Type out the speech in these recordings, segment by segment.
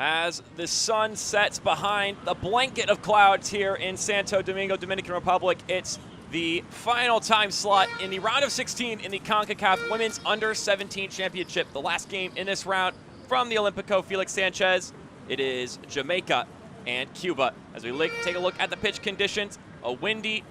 as the sun sets behind the blanket of clouds here in Santo Domingo, Dominican Republic. It's the final time slot in the round of 16 in the Concacaf Women's Under-17 Championship. The last game in this round from the Olímpico, Félix Sánchez. It is Jamaica and Cuba. As we take a look at the pitch conditions, a windy,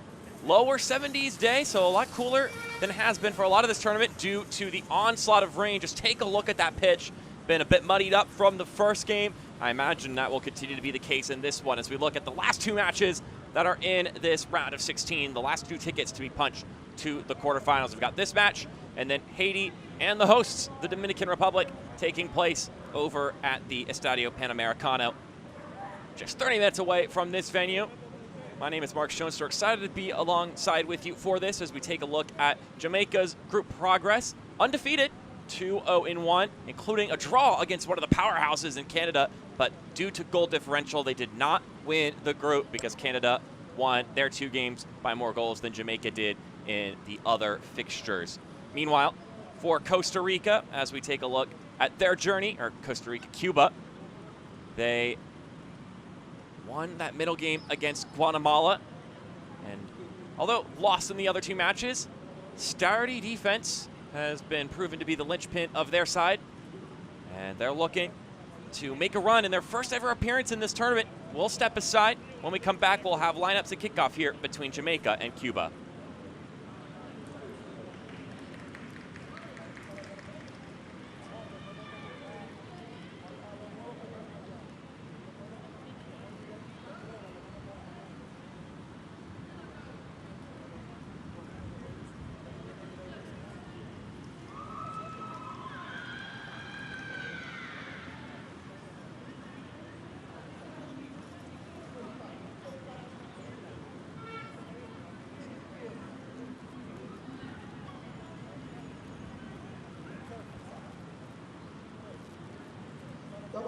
lower 70s day, so a lot cooler than it has been for a lot of this tournament due to the onslaught of rain. Just take a look at that pitch. Been a bit muddied up from the first game. I imagine that will continue to be the case in this one as we look at the last two matches that are in this round of 16, the last two tickets to be punched to the quarterfinals. We've got this match, and then Haiti and the hosts, the Dominican Republic, taking place over at the Estadio Panamericano. Just 30 minutes away from this venue. My name is Mark Schoenster, excited to be alongside with you for this as we take a look at Jamaica's group progress. Undefeated, 2-0-1, including a draw against one of the powerhouses in Canada, but due to goal differential, they did not win the group because Canada won their two games by more goals than Jamaica did in the other fixtures. Meanwhile, for Costa Rica, as we take a look at their journey, or Costa Rica, Cuba, they won that middle game against Guatemala, and although lost in the other two matches, sturdy defense has been proven to be the linchpin of their side, and they're looking to make a run in their first ever appearance in this tournament. We'll step aside. When we come back, we'll have lineups and kickoff here between Jamaica and Cuba.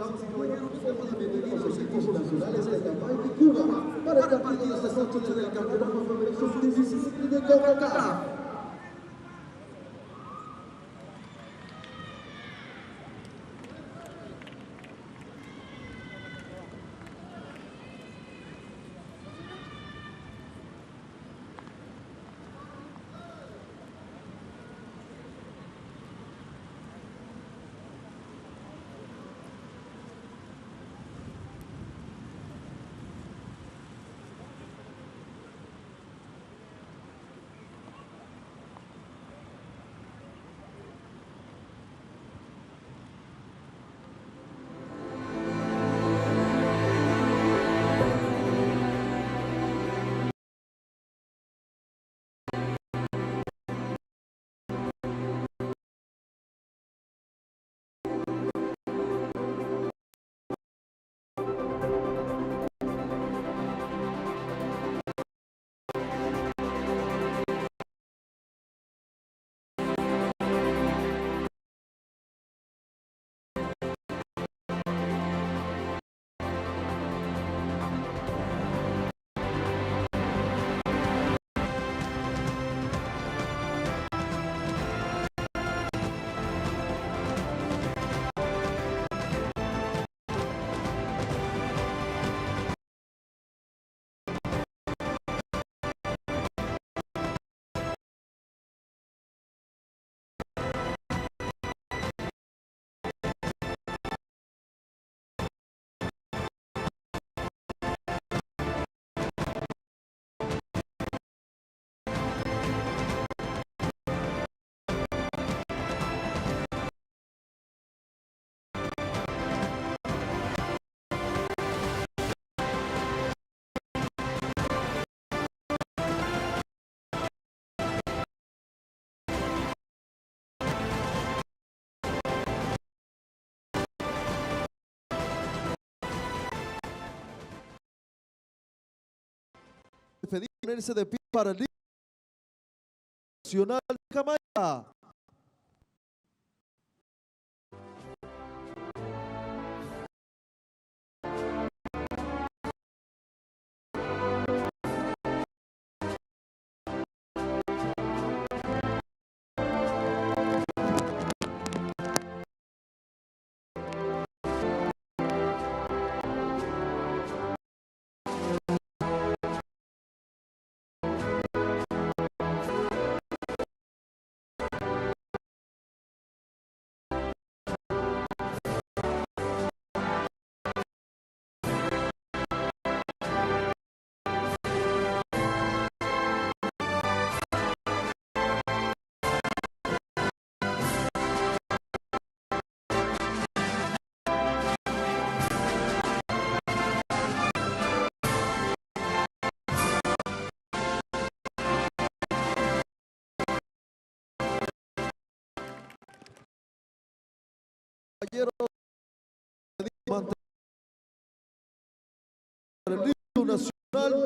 Damas y caballeros, somos bienvenidos a los equipos nacionales de Jamaica y Cuba para el partido de esta noche del Campeonato Femenino Sub-17 de Concacaf. Ponerse de pie para el Nacional de Jamaica. Caballeros, para el himno nacional.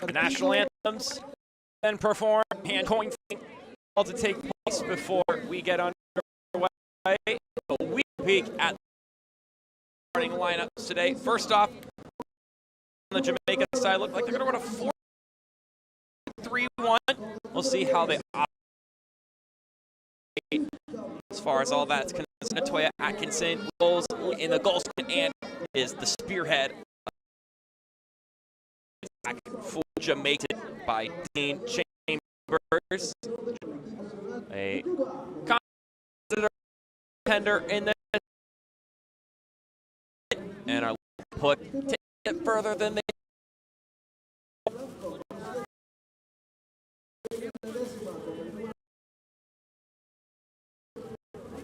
The national anthems then performed, hand coin all to take place before we get underway. But we peek at the starting lineups today. First off, on the Jamaica side, look like they're going to run a 4-3-1. We'll see how they operate as far as all that's concerned. Toya Atkinson goes in the goal and is the spearhead. Full Jamaica by Dean Chambers, a contender in the and are put to it further than they.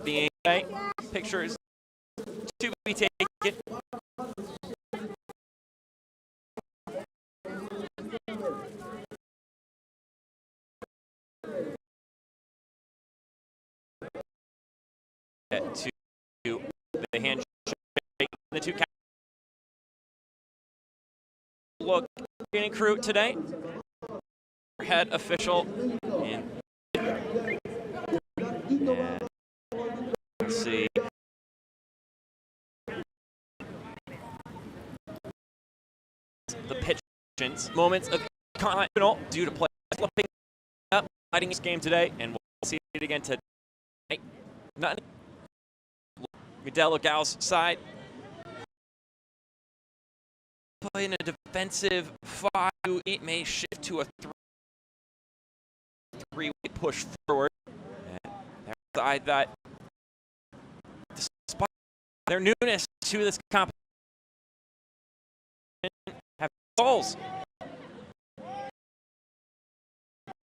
The pictures to be taken. To the handshake, the two look in crew today. Head official in. And let's see. The pitch moments of confidence due to play slipping up, fighting this game today, and we'll see it again today. Not Medella Gau's side. Play in a defensive 5. It may shift to a 3 push forward. And their side that, despite their newness to this competition, have goals.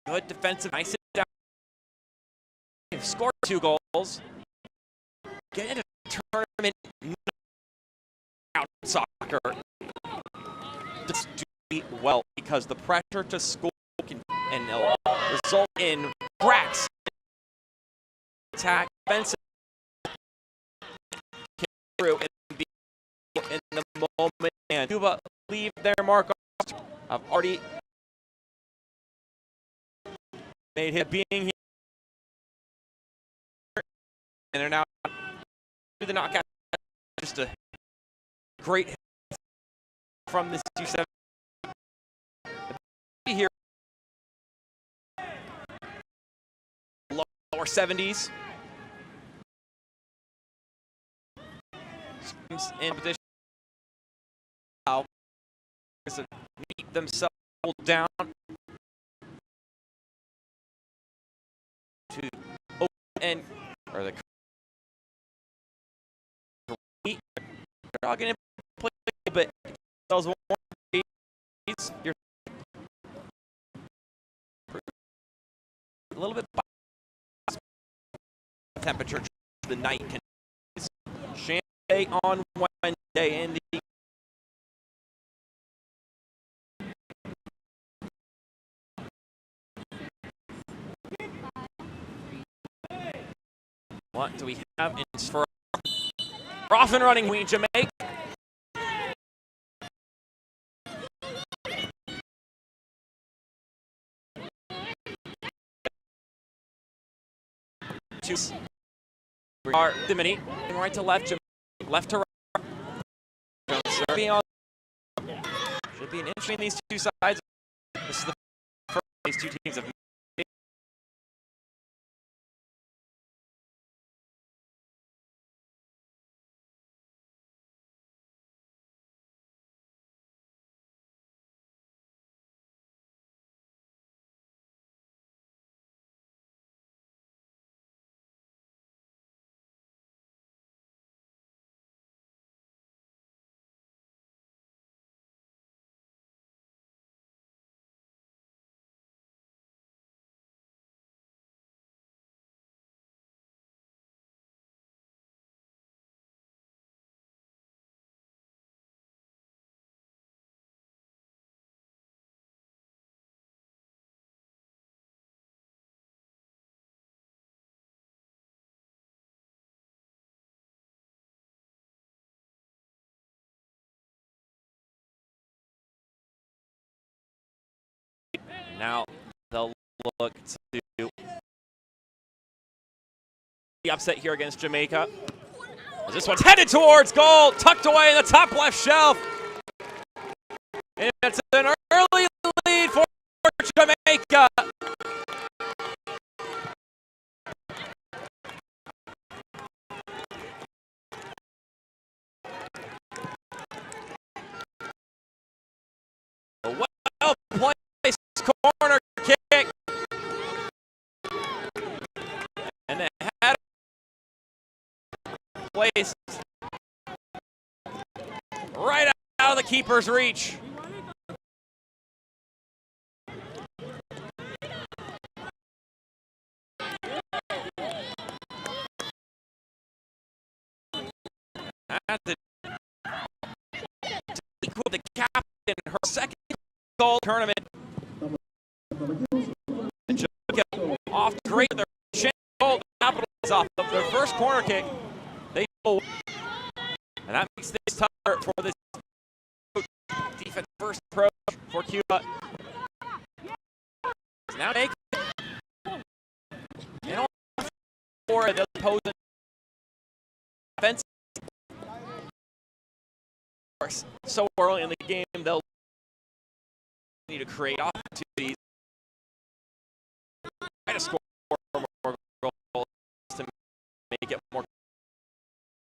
Good defensive. Nice down. They've scored 2 goals. Get into tournament out soccer. Just do well because the pressure to score can and it'll result in cracks. Attack, defensive, through and be in the moment. And Cuba leave their mark. I've already made him being here, and they're now to the knockout. Just a great hit from this 2-7 here. Lower 70s. In position. How meet themselves down to open and or the. They're all going to play, but those one you're a little bit temperature. The night can Champagne on Wednesday in the what do we have in for off and running? We Jamaica. Are Dimini right to left, left to right. Should be an interesting these two sides. This is the first these two teams have Now they'll look to the upset here against Jamaica. This one's headed towards goal, tucked away in the top left shelf. And it's an early lead for Jamaica. A well-placed corner kick. And the header placed right out of the keeper's reach. To equal the captain, her second goal tournament. And Jamaica off to great their chin goal to capitalize off of their first corner kick. They go, and that makes things tougher for this defense first approach for Cuba. Now they can for the opposing defense. So early in the game, they'll need to create opportunities, try to score more goals to make it more.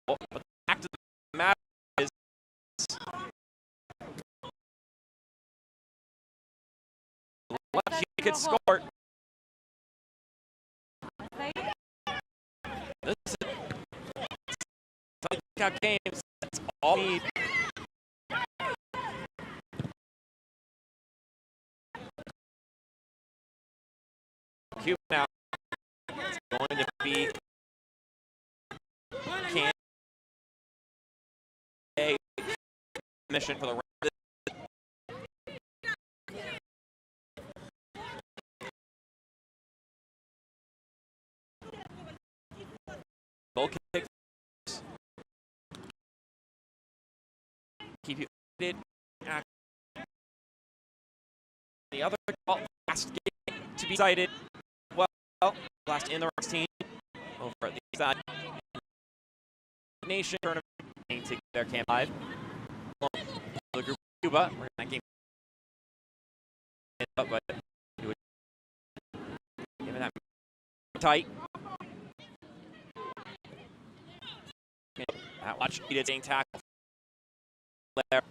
But the fact of the matter is, he could score. This is Concacaf games. That's all we need. Cuba now is going to be a mission for the rest of goal kick. Keep you updated. The other last game to be cited. Well, last in the 16 over at the Estadio Nation tournament to their camp live. The group of Cuba, we're in that game. But given that tight. That watch needed being tackled there.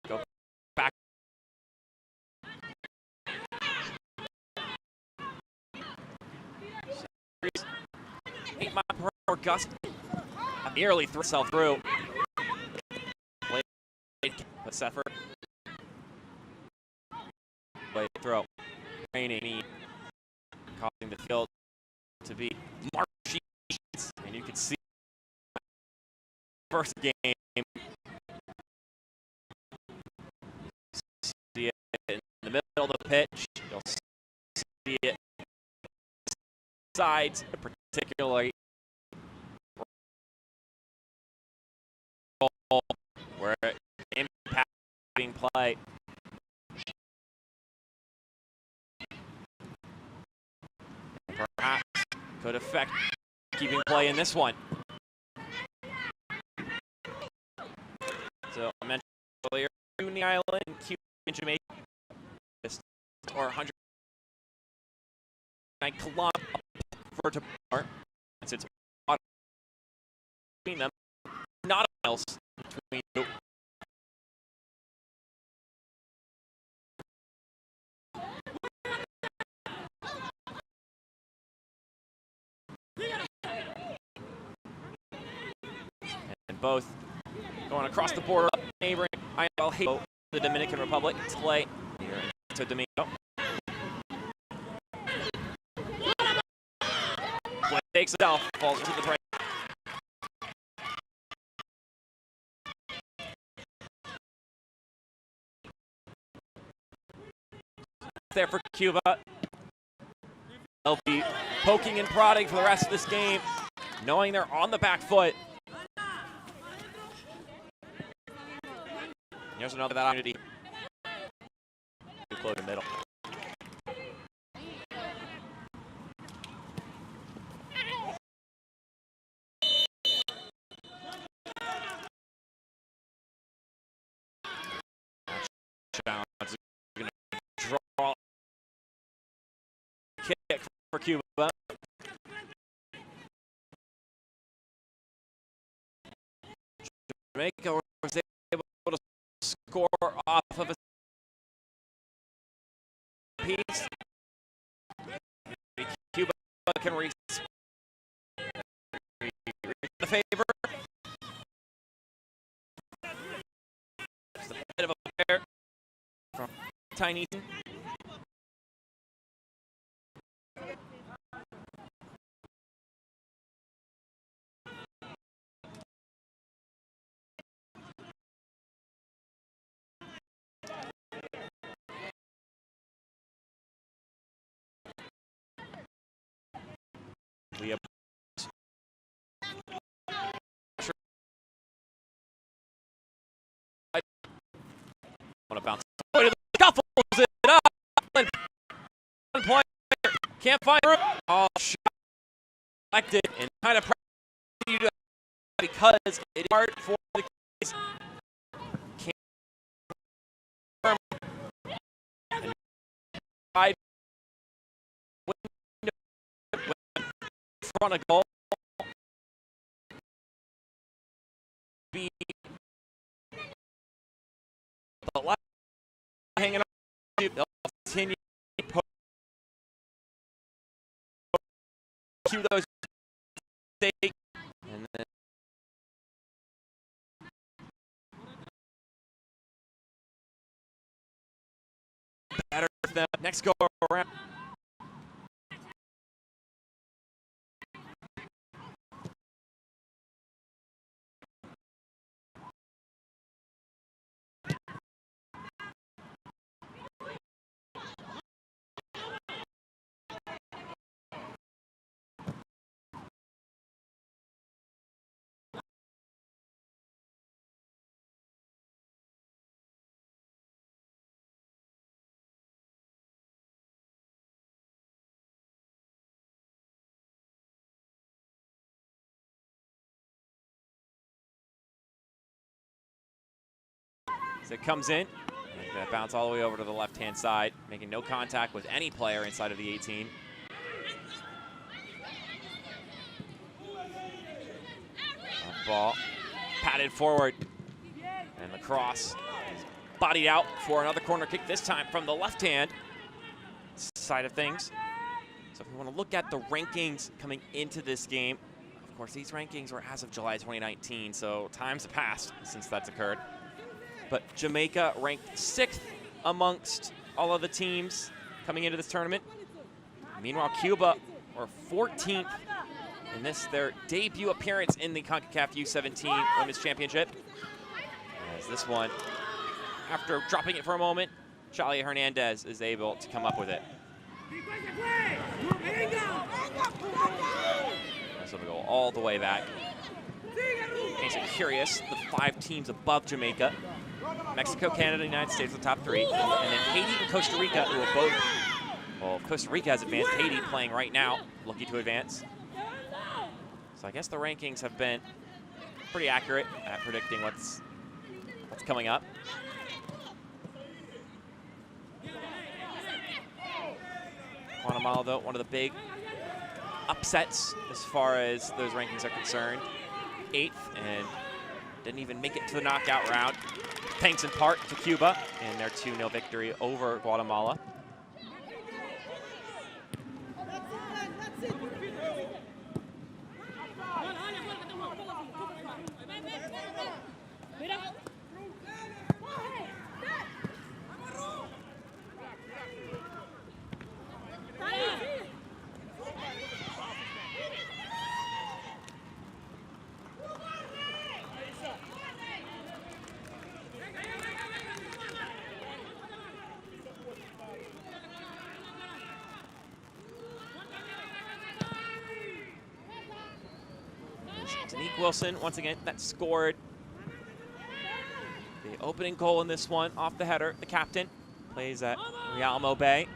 Go back. 8 miles per hour gust. Nearly threw herself through. But Seffer. Late throw. Raining. Causing the field to be marshy. And you can see first game. See it in the middle of the pitch. You'll see it sides, particularly where impacting play. Perhaps could affect keeping play in this one. So I mentioned earlier, Coney Island, Cuba, and Jamaica, or 109 kilometers for to bar. And since between them, not miles between both going across the border, neighboring the Dominican Republic to play here in Santo Domingo. Play takes it off, falls to the break. There for Cuba. They'll be poking and prodding for the rest of this game, knowing they're on the back foot. Here's another opportunity. Close the middle. Going to draw kick for Cuba. Jamaica was able to score off of a piece. Cuba can reach the favor. Just a bit of a pair from Tiny. Want to bounce scuffles it up. One point, can't find room. Oh, shot collected and kind of you to because it's hard for the kids. Can't and wide front of goal. Be the left hanging on. They'll continue to cue those stake and then better than next go around. As it comes in, that bounce all the way over to the left-hand side, making no contact with any player inside of the 18. Ball patted forward, and the cross is bodied out for another corner kick, this time from the left-hand side of things. So if we want to look at the rankings coming into this game, of course, these rankings were as of July 2019, so times have passed since that's occurred. But Jamaica ranked 6th amongst all of the teams coming into this tournament. Meanwhile, Cuba were 14th in this, their debut appearance in the Concacaf U17 Women's Championship. As this one, after dropping it for a moment, Chalia Hernandez is able to come up with it. This will go all the way back. Makes it curious, the 5 teams above Jamaica. Mexico, Canada, United States, the top 3. And then Haiti and Costa Rica, who are both, well, Costa Rica has advanced. Haiti playing right now, lucky to advance. So I guess the rankings have been pretty accurate at predicting what's coming up. Guatemala, though, one of the big upsets as far as those rankings are concerned. 8th and didn't even make it to the knockout round. Thanks in part to Cuba in their 2-0 victory over Guatemala. Danique Wilson, once again, that scored the opening goal in this one off the header. The captain plays at Real Mobe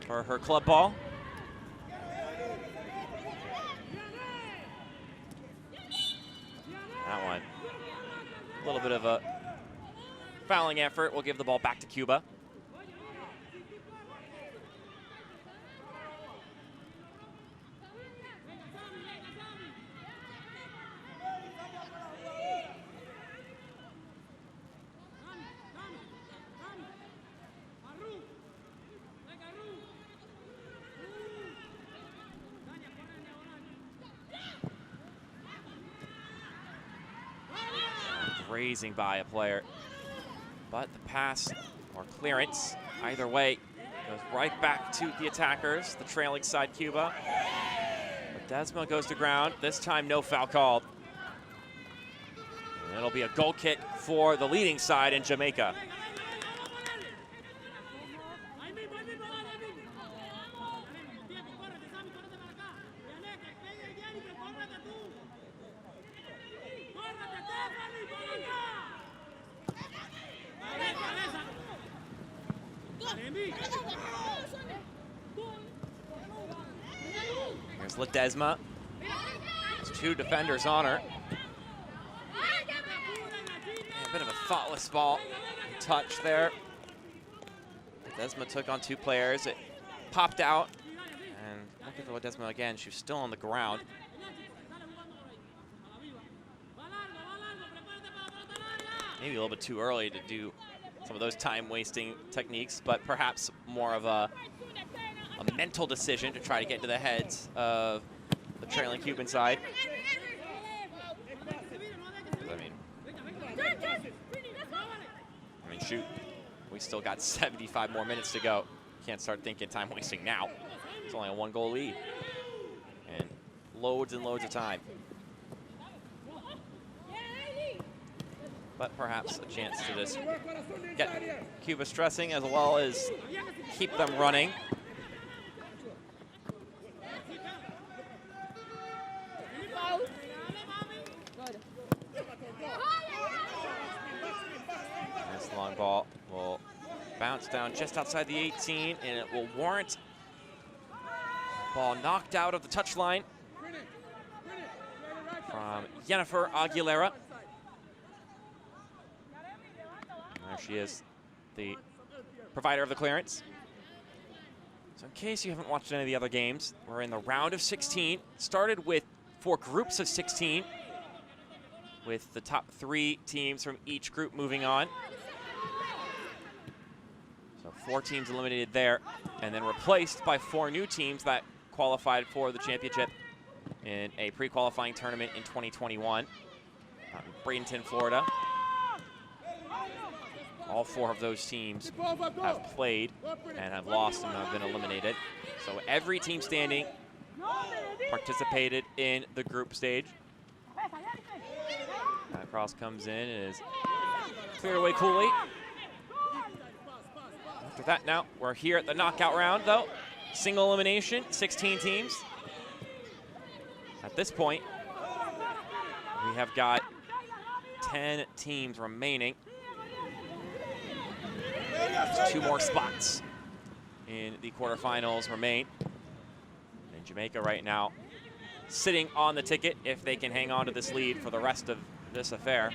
for her club ball. That one, a little bit of a fouling effort. We'll give the ball back to Cuba. Grazing by a player, but the pass or clearance, either way, goes right back to the attackers, the trailing side Cuba. Ledesma goes to ground, this time no foul called. And it'll be a goal kick for the leading side in Jamaica. Here's Ledesma. There's two defenders on her. A bit of a thoughtless ball touch there. Ledesma took on two players. It popped out. And look at Ledesma again. She was still on the ground. Maybe a little bit too early to do some of those time-wasting techniques, but perhaps more of a mental decision to try to get into the heads of the trailing Cuban side. I mean, shoot, we still got 75 more minutes to go. Can't start thinking time-wasting now. It's only a one-goal lead. And loads of time. But perhaps a chance to just get Cuba stressing as well as keep them running. This long ball will bounce down just outside the 18, and it will warrant ball knocked out of the touchline from Jennifer Aguilera. There she is, the provider of the clearance. So in case you haven't watched any of the other games, we're in the round of 16. Started with 4 groups of 16, with the top 3 teams from each group moving on. So 4 teams eliminated there, and then replaced by 4 new teams that qualified for the championship in a pre-qualifying tournament in 2021 out in Bradenton, Florida. All 4 of those teams have played and have lost and have been eliminated. So every team standing participated in the group stage. That cross comes in and is cleared away coolly. After that, now we're here at the knockout round, though. Single elimination, 16 teams. At this point, we have got 10 teams remaining. There's 2 more spots in the quarterfinals remain. And Jamaica right now sitting on the ticket if they can hang on to this lead for the rest of this affair.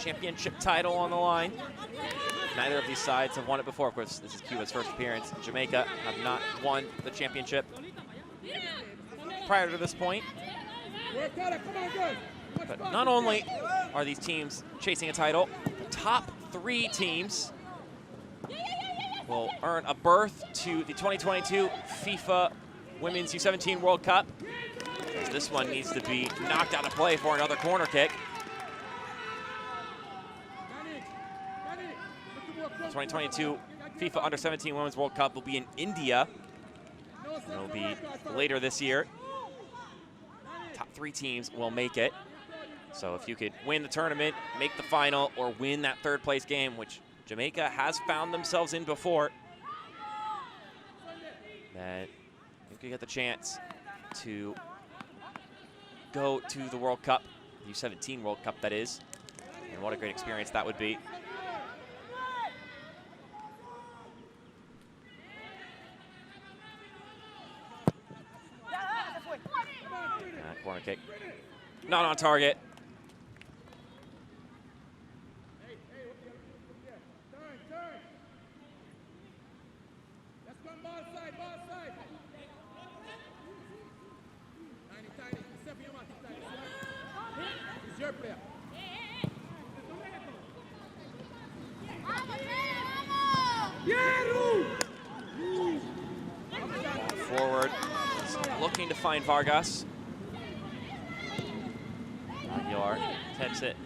Championship title on the line. Neither of these sides have won it before. Of course, this is Cuba's first appearance. Jamaica have not won the championship prior to this point. But not only are these teams chasing a title, the top 3 teams will earn a berth to the 2022 FIFA Women's U17 World Cup. As this one needs to be knocked out of play for another corner kick. The 2022 FIFA Under-17 Women's World Cup will be in India. It'll be later this year. Top 3 teams will make it. So if you could win the tournament, make the final, or win that 3rd place game, which Jamaica has found themselves in before, that you could get the chance to go to the World Cup, the U17 World Cup, that is. And what a great experience that would be. Corner kick. Not on target. Forward, looking to find Vargas. Aguilar takes it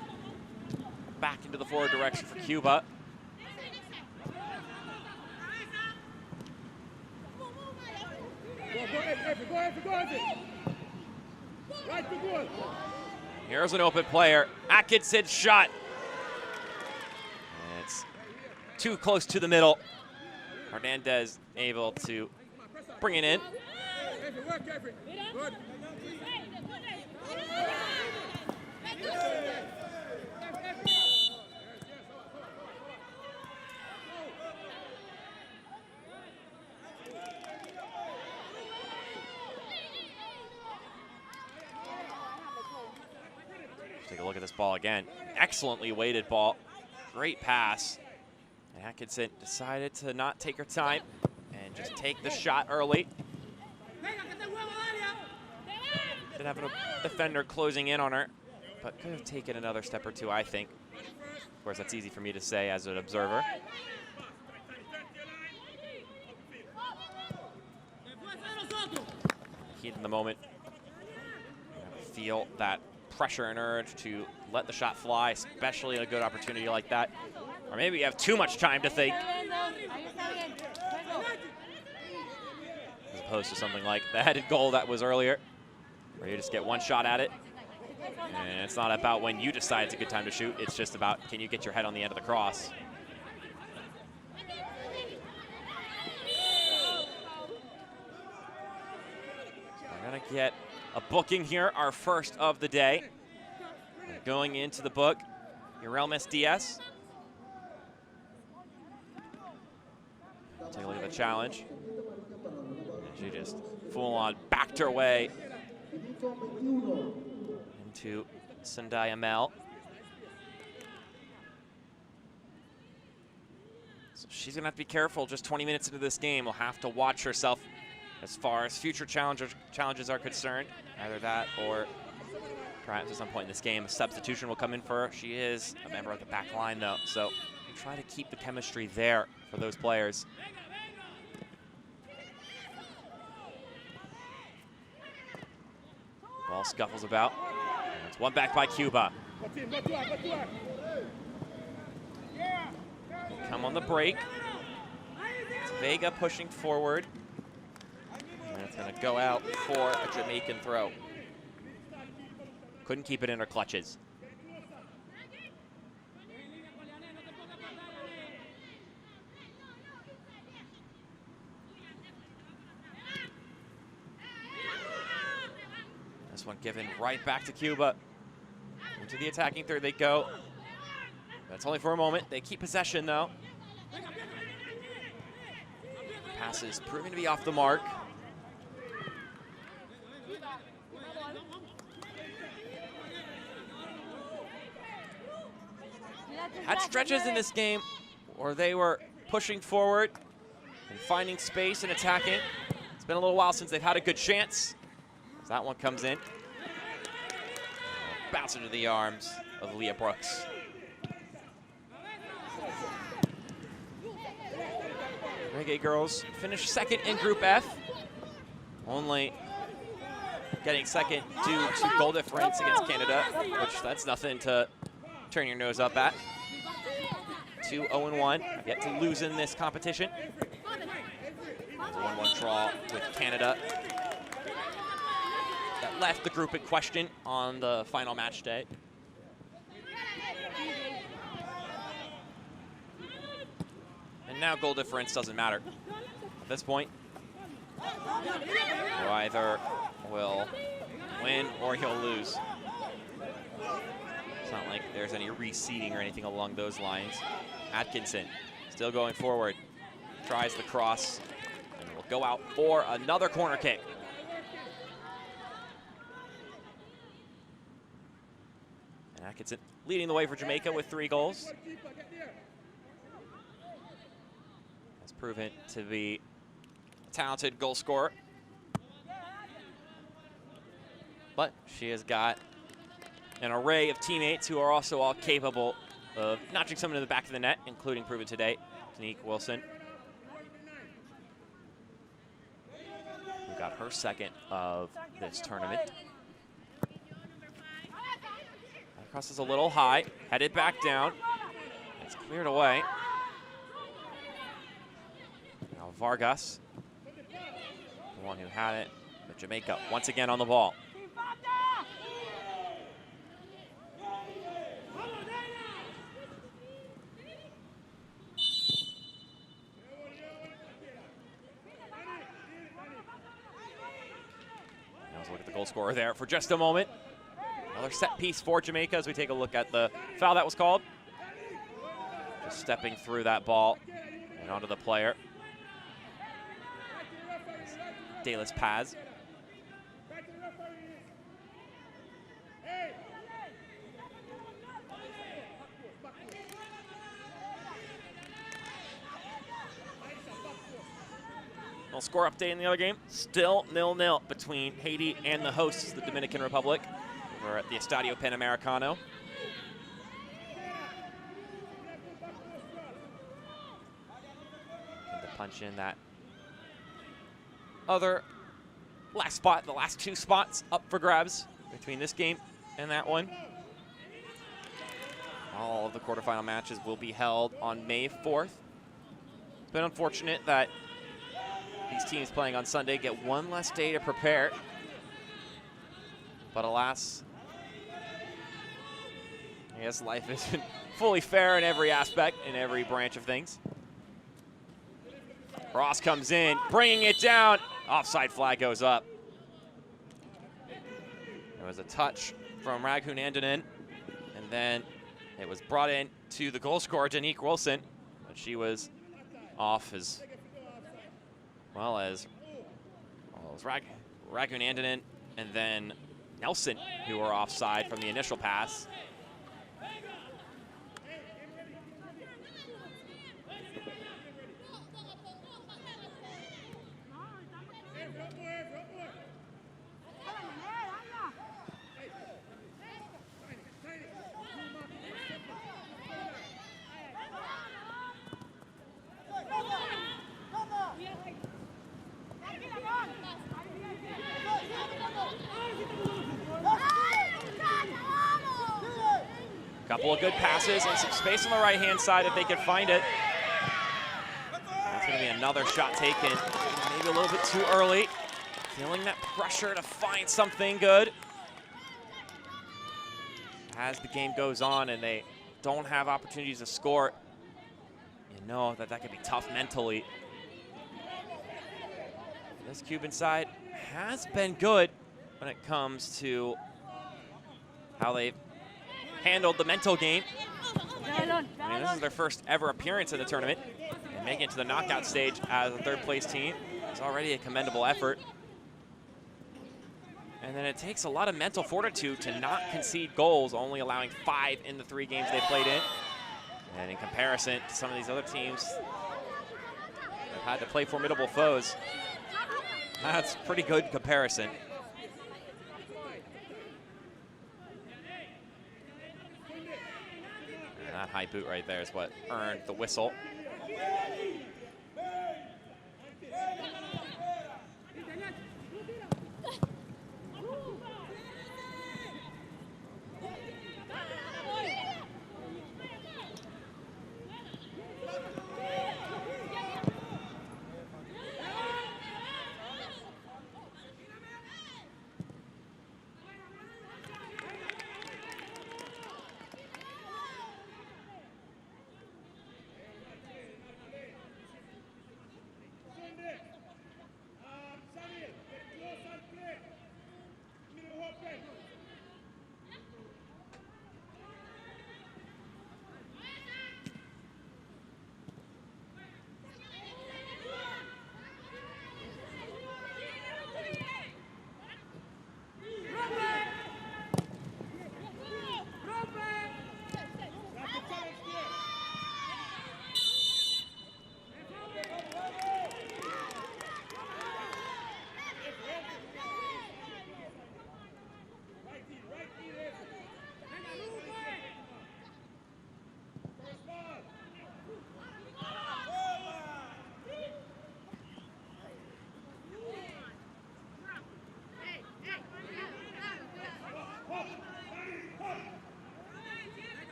back into the forward direction for Cuba. Here's an open player. Atkinson's shot. And it's too close to the middle. Hernandez able to bring it in. Take a look at this ball again. Excellently weighted ball. Great pass. And Atkinson decided to not take her time and just take the shot early. Didn't have a defender closing in on her, but could have taken another step or two, I think. Of course, that's easy for me to say as an observer. Heat in the moment. Feel that pressure and urge to let the shot fly, especially a good opportunity like that. Or maybe you have too much time to think. As opposed to something like the headed goal that was earlier, where you just get one shot at it. And it's not about when you decide it's a good time to shoot, it's just about can you get your head on the end of the cross. We're gonna get a booking here, our first of the day. Going into the book, Urelmis Diaz. Take a look at the challenge. And she just full-on backed her way into Sandaya Mel. So she's gonna have to be careful just 20 minutes into this game. Will have to watch herself as far as future challenges are concerned. Either that or perhaps at some point in this game, a substitution will come in for her. She is a member of the back line though, so try to keep the chemistry there for those players. Ball scuffles about. And it's one back by Cuba. Come on the break. It's Vega pushing forward. And it's going to go out for a Jamaican throw. Couldn't keep it in her clutches. This one given right back to Cuba. Into the attacking third they go. That's only for a moment. They keep possession though. Passes proving to be off the mark. Had stretches in this game where they were pushing forward and finding space and attacking. It's been a little while since they've had a good chance. As that one comes in. Bounce into the arms of Leah Brooks. Reggae girls finished second in Group F. Only getting second due to goal difference against Canada, which that's nothing to turn your nose up at. 2-0-1, yet to lose in this competition. It's a 1-1 draw with Canada. That left the group in question on the final match day. And now goal difference doesn't matter. At this point, You either will win or you'll lose. It's not like there's any reseeding or anything along those lines. Atkinson still going forward, tries the cross, and will go out for another corner kick. And Atkinson leading the way for Jamaica with 3 goals. Has proven to be a talented goal scorer. But she has got an array of teammates who are also all capable of notching someone in the back of the net, including proven today, Tanique Wilson, who got her second of this tournament. That cross is a little high, headed back down. It's cleared away. Now Vargas, the one who had it, but Jamaica once again on the ball. Look at the goal scorer there for just a moment. Another set piece for Jamaica as we take a look at the foul that was called. Just stepping through that ball and onto the player. Dalis Paz. Score update in the other game, still 0-0 between Haiti and the hosts, the Dominican Republic, over at the Estadio Panamericano. And to punch in that other last spot, the last 2 spots up for grabs between this game and that one. All of the quarterfinal matches will be held on May 4th. It's been unfortunate that these teams playing on Sunday get one less day to prepare. But alas, I guess life isn't fully fair in every aspect, in every branch of things. Ross comes in, bringing it down. Offside flag goes up. There was a touch from Raghunandanan, and then it was brought in to the goal scorer, Tanique Wilson, but she was off as well as Raghunandanan and then Nelson, who were offside from the initial pass. Couple of good passes and some space on the right-hand side if they could find it. That's going to be another shot taken, maybe a little bit too early. Feeling that pressure to find something good. As the game goes on and they don't have opportunities to score, you know that that can be tough mentally. This Cuban side has been good when it comes to how they've handled the mental game. I mean, this is their first ever appearance in the tournament, and making it to the knockout stage as a third-place team is already a commendable effort. And then it takes a lot of mental fortitude to not concede goals, only allowing 5 in the 3 games they played in. And in comparison to some of these other teams that had to play formidable foes, that's pretty good comparison. That high boot right there is what earned the whistle.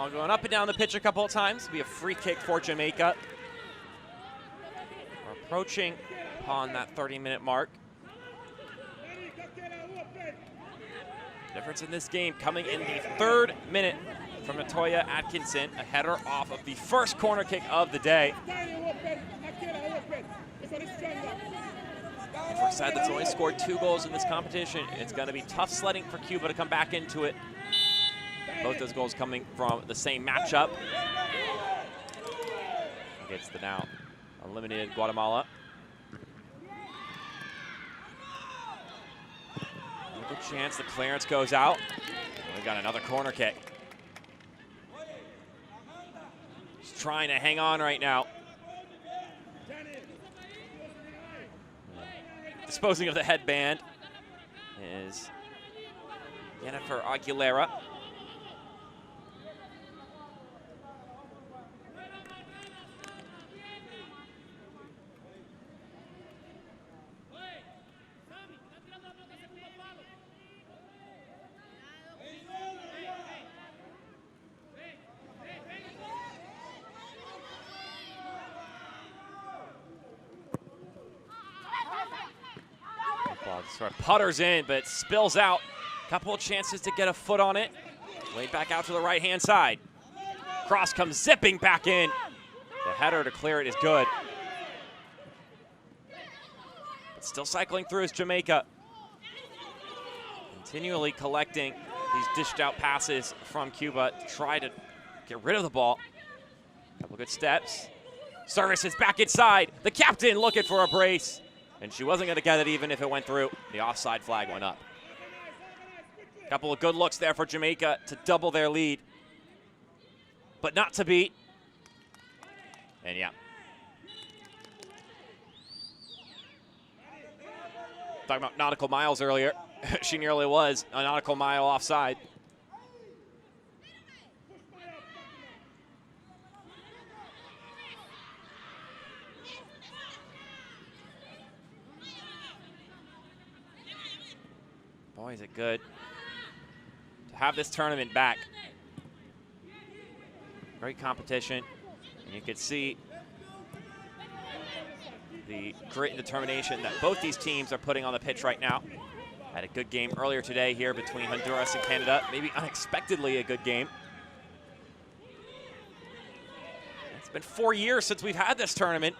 Ball going up and down the pitch a couple of times. It'll be a free kick for Jamaica. We're approaching upon that 30-minute mark. Difference in this game coming in the 3rd minute from Natoya Atkinson, a header off of the first corner kick of the day. If we're sad that's only scored 2 goals in this competition, it's going to be tough sledding for Cuba to come back into it. Both those goals coming from the same matchup against the now eliminated Guatemala. A good chance the clearance goes out. We got another corner kick. Just trying to hang on right now. Disposing of the headband is Jennifer Aguilera. Sort of putters in, but it spills out. Couple of chances to get a foot on it. Way back out to the right-hand side. Cross comes zipping back in. The header to clear it is good. But still cycling through is Jamaica. Continually collecting these dished out passes from Cuba to try to get rid of the ball. Couple good steps. Services back inside. The captain looking for a brace. And she wasn't going to get it even if it went through. The offside flag went up. Couple of good looks there for Jamaica to double their lead. But not to beat. And yeah. Talking about nautical miles earlier. She nearly was a nautical mile offside. Boy, is it good to have this tournament back. Great competition. And you could see the grit and determination that both these teams are putting on the pitch right now. Had a good game earlier today here between Honduras and Canada. Maybe unexpectedly a good game. It's been 4 years since we've had this tournament.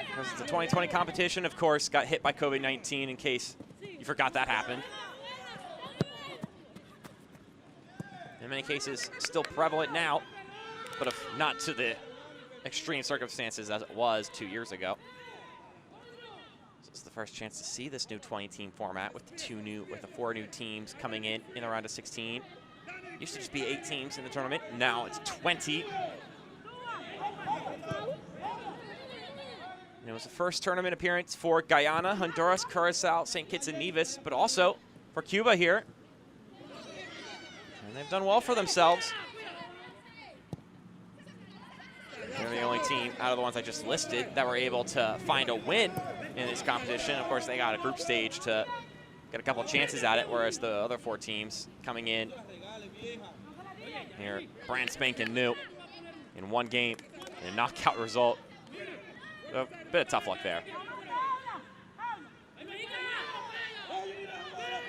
Because it's a 2020 competition, of course, got hit by COVID-19 in case you forgot that happened. In many cases, still prevalent now, but if not to the extreme circumstances as it was 2 years ago. So it's the first chance to see this new 20-team format with the 4 new teams coming in a round of 16. Used to just be 8 teams in the tournament. Now it's 20. And it was the first tournament appearance for Guyana, Honduras, Curacao, St. Kitts and Nevis, but also for Cuba here. And they've done well for themselves. They're the only team out of the ones I just listed that were able to find a win in this competition. Of course, they got a group stage to get a couple of chances at it, whereas the other 4 teams coming in here brand spanking new in 1 game, and a knockout result. A bit of tough luck there.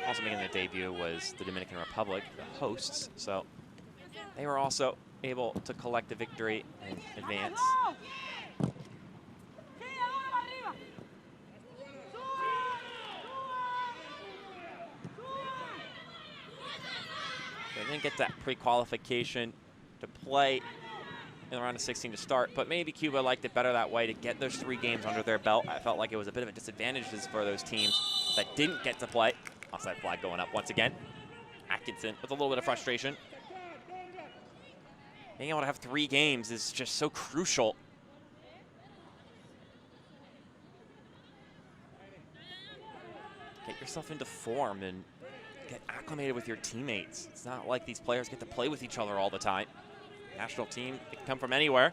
Also making their debut was the Dominican Republic, the hosts, so they were also able to collect a victory and advance. They didn't get that pre-qualification to play in the round of 16 to start, but maybe Cuba liked it better that way to get those 3 games under their belt. I felt like it was a bit of a disadvantage for those teams that didn't get to play. Offside flag going up once again. Atkinson with a little bit of frustration. Being able to have 3 games is just so crucial. Get yourself into form and get acclimated with your teammates. It's not like these players get to play with each other all the time. National team, it can come from anywhere.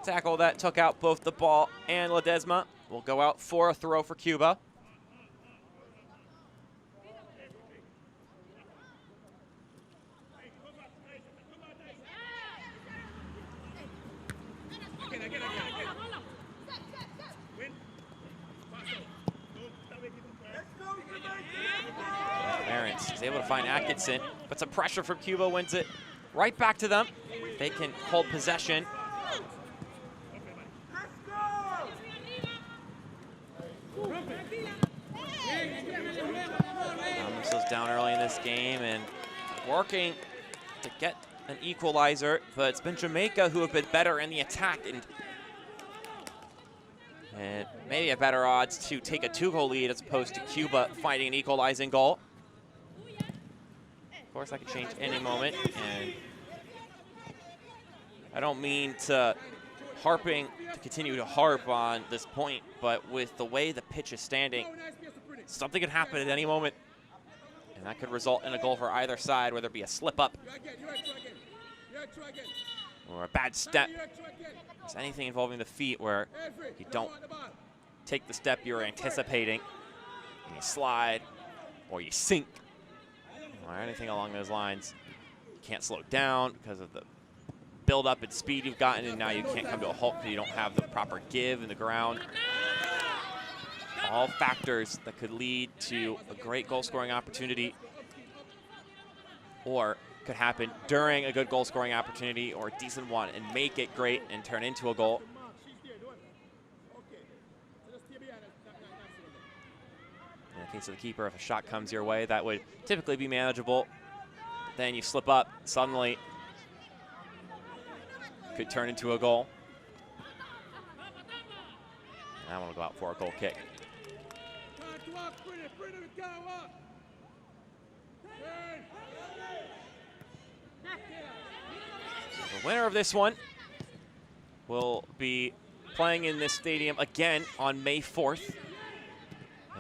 tackle that took out both the ball and Ledesma will go out for a throw for Cuba. Lawrence is able to find Atkinson, but some pressure from Cuba wins it right back to them. They can hold possession. Ramos was down early in this game and working to get an equalizer, but it's been Jamaica who have been better in the attack and maybe a better odds to take a 2-goal lead as opposed to Cuba finding an equalizing goal. Of course, that could change any moment, and I don't mean to continue to harp on this point, but with the way the pitch is standing, something could happen at any moment, and that could result in a goal for either side, whether it be a slip-up or a bad step. It's anything involving the feet where you don't take the step you're anticipating, and you slide, or you sink, or anything along those lines. You can't slow down because of the build-up and speed you've gotten, and now you can't come to a halt because you don't have the proper give in the ground. All factors that could lead to a great goal-scoring opportunity, or could happen during a good goal-scoring opportunity or a decent one and make it great and turn into a goal. In the case of the keeper, if a shot comes your way, that would typically be manageable. Then you slip up, suddenly could turn into a goal. And that one will go out for a goal kick. The winner of this one will be playing in this stadium again on May 4th.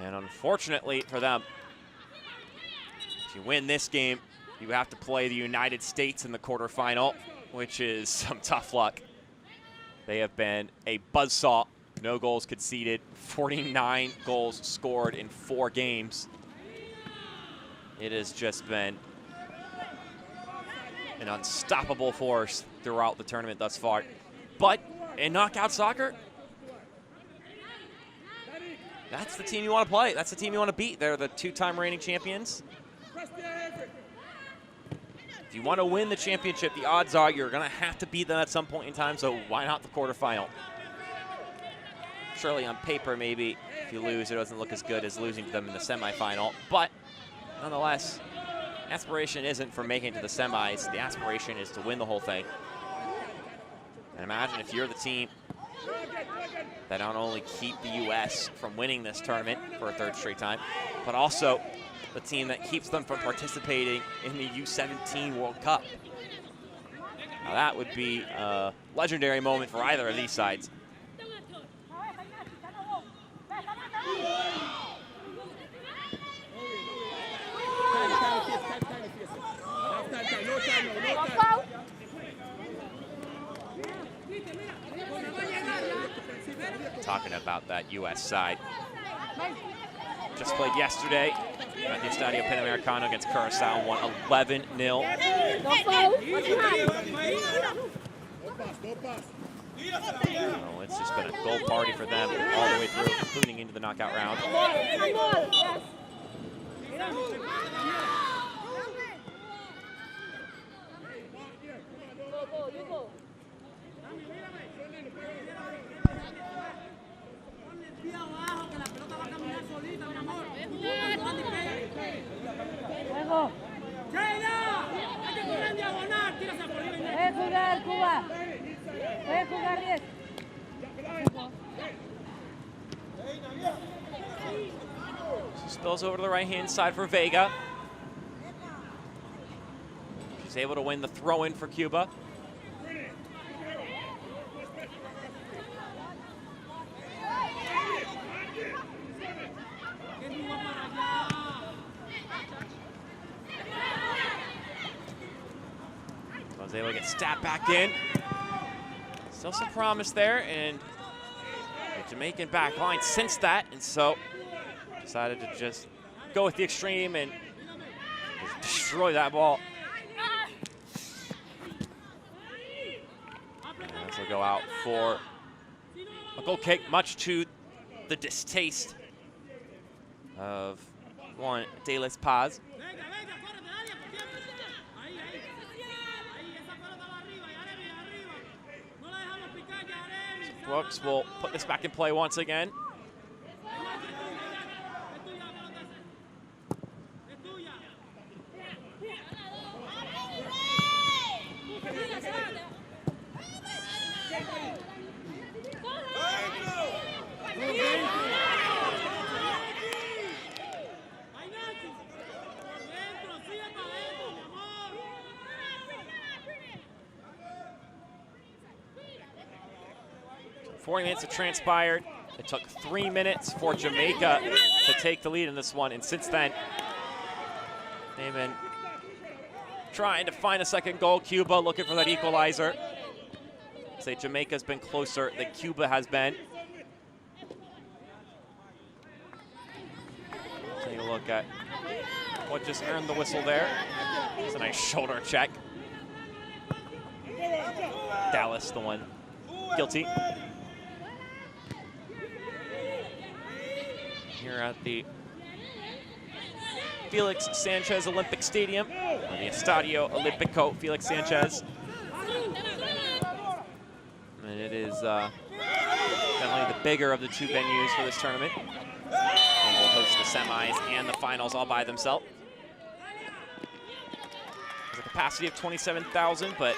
And unfortunately for them, if you win this game, you have to play the United States in the quarterfinal, which is some tough luck. They have been a buzzsaw. No goals conceded, 49 goals scored in 4 games. It has just been an unstoppable force throughout the tournament thus far. But in knockout soccer, that's the team you want to play. That's the team you want to beat. They're the 2-time reigning champions. If you want to win the championship, the odds are you're going to have to beat them at some point in time, so why not the quarterfinal? Surely on paper, maybe if you lose, it doesn't look as good as losing to them in the semifinal. But nonetheless, aspiration isn't for making it to the semis. The aspiration is to win the whole thing. And imagine if you're the team that not only keep the U.S. from winning this tournament for a 3rd straight time, but also the team that keeps them from participating in the U-17 World Cup. Now that would be a legendary moment for either of these sides. Talking about that U.S. side. Just played yesterday at the Estadio Panamericano against Curacao, won 11-0. Oh, it's just been a goal party for them all the way through, including into the knockout round. Cuba. Spills over to the right-hand side for Vega. She's able to win the throw-in for Cuba. Was able to get Stat back in. Still some promise there, and the Jamaican back line sensed that, and so decided to just go with the extreme and just destroy that ball. And this will go out for a goal kick, much to the distaste of one De Las Paz. Brooks will put this back in play once again. Four minutes have transpired. It took 3 minutes for Jamaica to take the lead in this one, and since then, they've been trying to find a second goal. Cuba looking for that equalizer. I'd say Jamaica's been closer than Cuba has been. Take a look at what just earned the whistle there. It's a nice shoulder check. Dallas, the one guilty. Here at the Félix Sánchez Olympic Stadium, or the Estadio Olímpico, Félix Sánchez. And it is definitely the bigger of the two venues for this tournament. And will host the semis and the finals all by themselves. There's a capacity of 27,000, but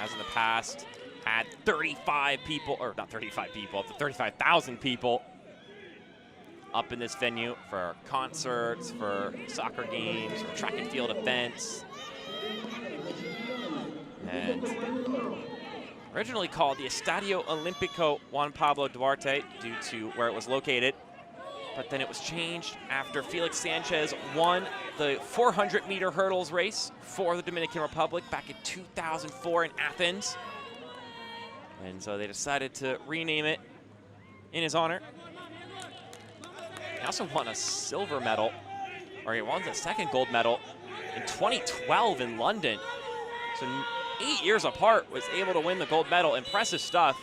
as in the past, had 35 people, or not 35 people, up to 35,000 people up in this venue for concerts, for soccer games, for track and field events. And originally called the Estadio Olímpico Juan Pablo Duarte due to where it was located, but then it was changed after Félix Sánchez won the 400-meter hurdles race for the Dominican Republic back in 2004 in Athens. And so they decided to rename it in his honor. He also won a silver medal, or he won the second gold medal in 2012 in London. So 8 years apart, was able to win the gold medal. Impressive stuff.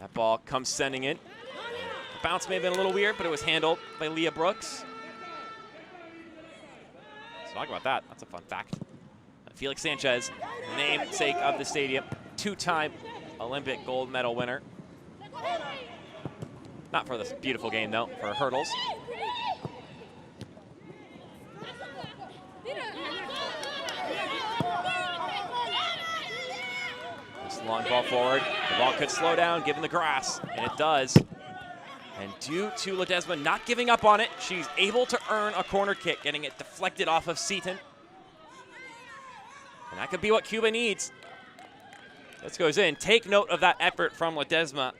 That ball comes sending in. The bounce may have been a little weird, but it was handled by Leah Brooks. Let's talk about that. That's a fun fact. Félix Sánchez, namesake of the stadium, two-time Olympic gold medal winner. Not for this beautiful game, though, for hurdles. This long ball forward. The ball could slow down given the grass, and it does. And due to Ledesma not giving up on it, she's able to earn a corner kick, getting it deflected off of Seaton. And that could be what Cuba needs. This goes in. Take note of that effort from Ledesma.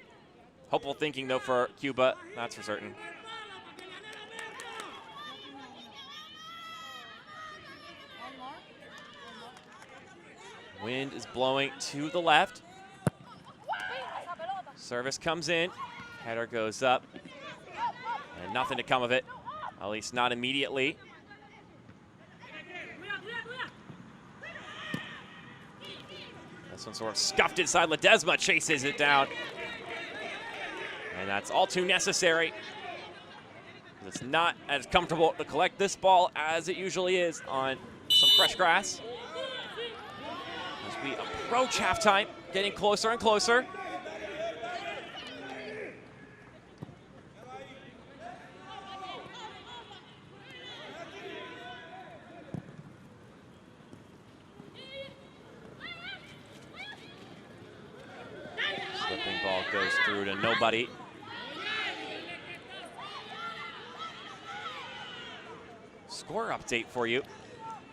Hopeful thinking, though, for Cuba. That's for certain. Wind is blowing to the left. Service comes in. Header goes up. And nothing to come of it. At least not immediately. This one sort of scuffed inside. Ledesma chases it down. And that's all too necessary. It's not as comfortable to collect this ball as it usually is on some fresh grass. As we approach halftime, getting closer and closer. Slipping ball goes through to nobody. Score update for you.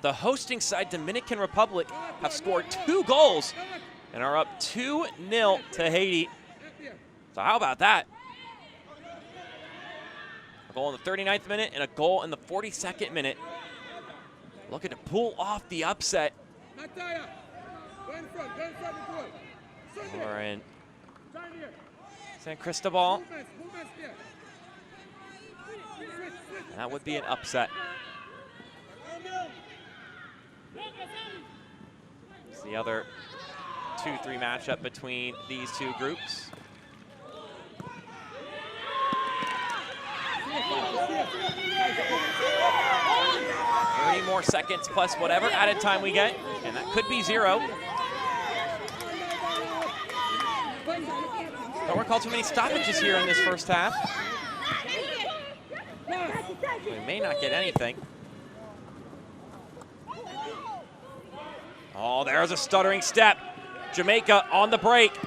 The hosting side, Dominican Republic, have scored 2 goals and are up 2-0 to Haiti. So how about that? A goal in the 39th minute and a goal in the 42nd minute. Looking to pull off the upset. We're in San Cristobal. That would be an upset. It's the other 2-3 matchup between these two groups. Three more seconds plus whatever added time we get, and that could be 0. Don't recall too many stoppages here in this first half. We may not get anything. Oh, there's a stuttering step. Jamaica on the break.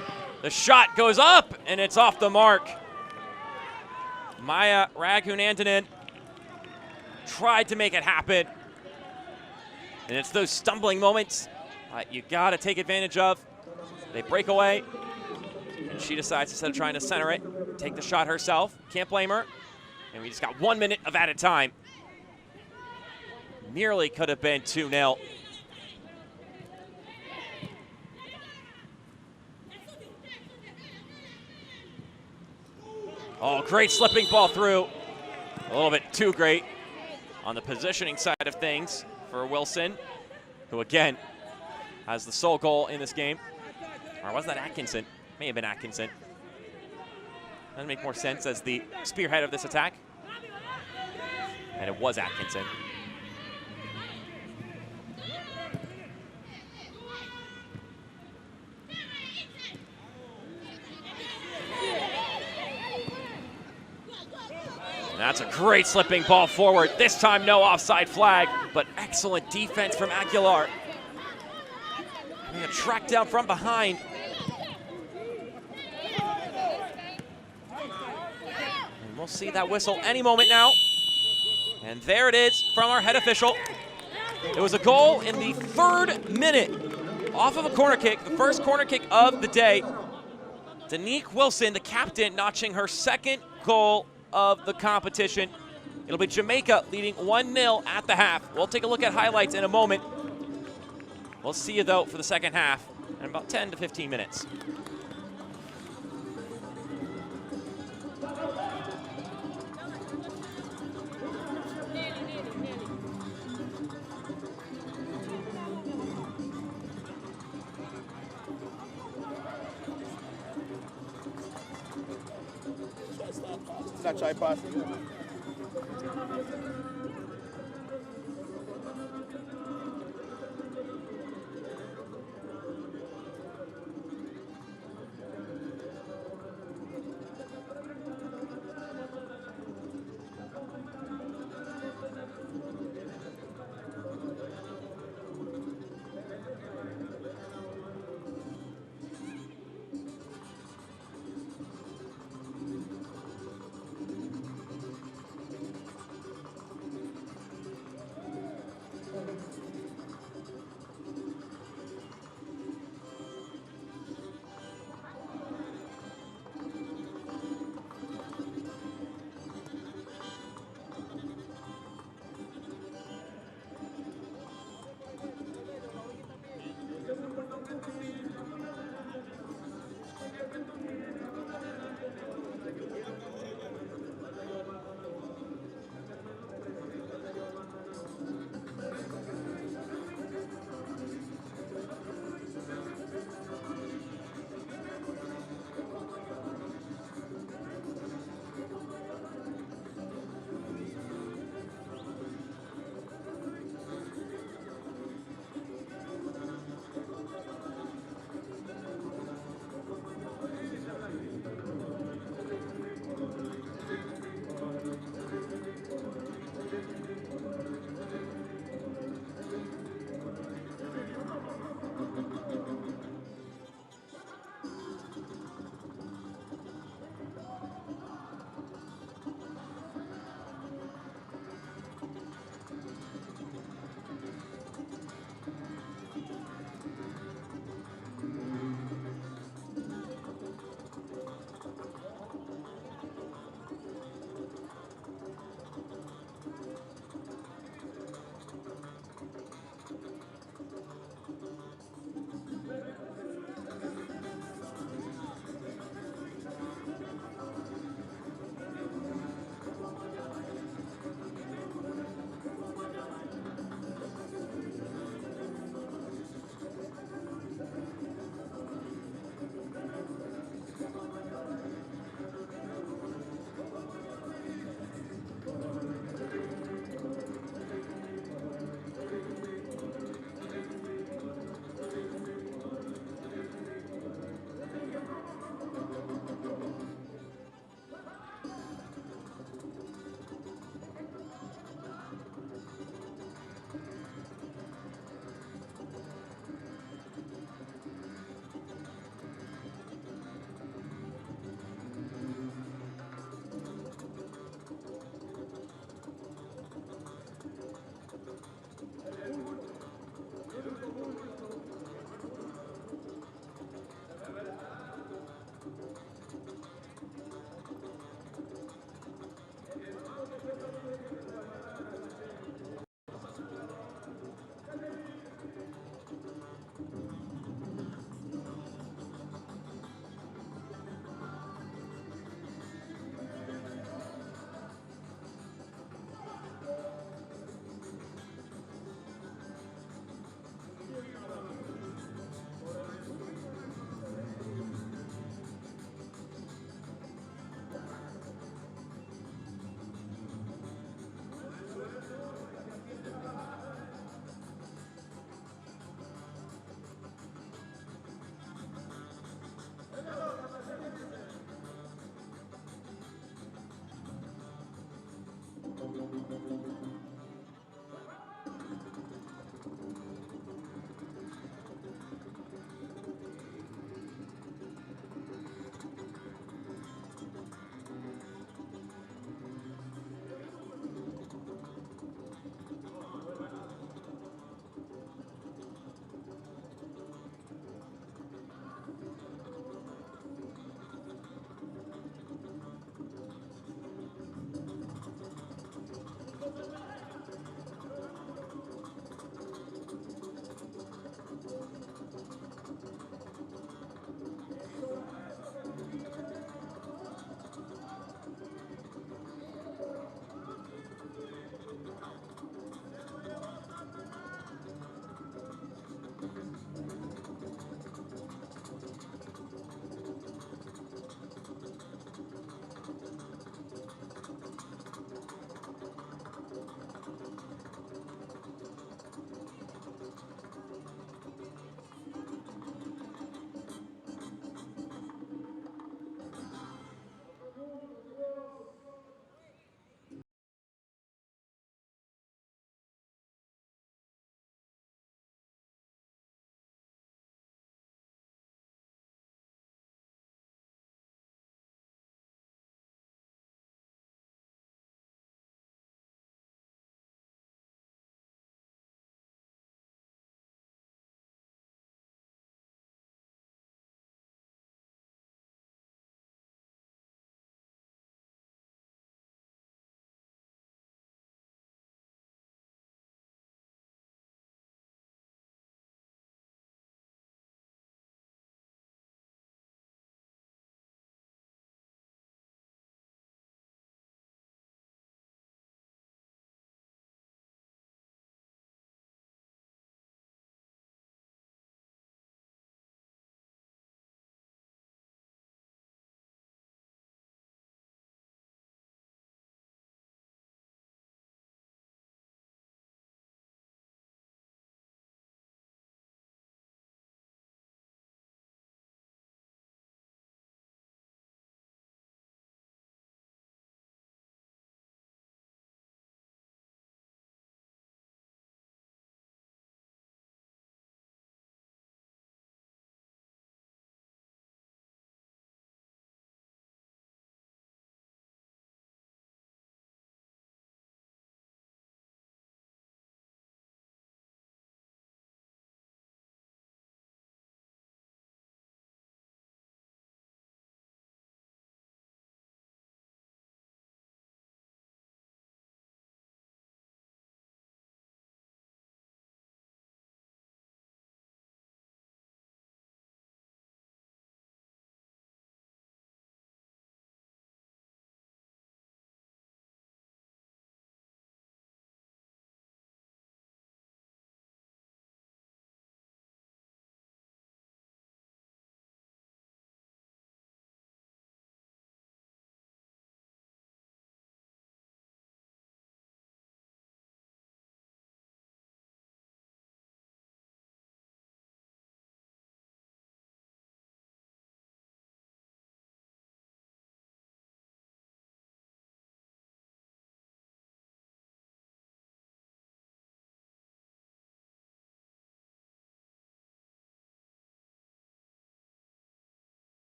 The shot goes up, and it's off the mark. Maya Raghunandanan tried to make it happen. And it's those stumbling moments you gotta take advantage of. They break away, and she decides, instead of trying to center it, take the shot herself. Can't blame her. And we just got 1 minute of added time. Nearly could have been 2-0. Oh, great slipping ball through. A little bit too great on the positioning side of things for Wilson, who again has the sole goal in this game. Or was that Atkinson? May have been Atkinson. Doesn't make more sense as the spearhead of this attack. And it was Atkinson. And that's a great slipping ball forward. This time no offside flag, but excellent defense from Aguilar. Having a track down from behind. And we'll see that whistle any moment now. And there it is from our head official. It was a goal in the 3rd minute off of a corner kick, the first corner kick of the day. Danique Wilson, the captain, notching her 2nd goal of the competition. It'll be Jamaica leading 1-0 at the half. We'll take a look at highlights in a moment. We'll see you, though, for the second half in about 10 to 15 minutes. That try pass.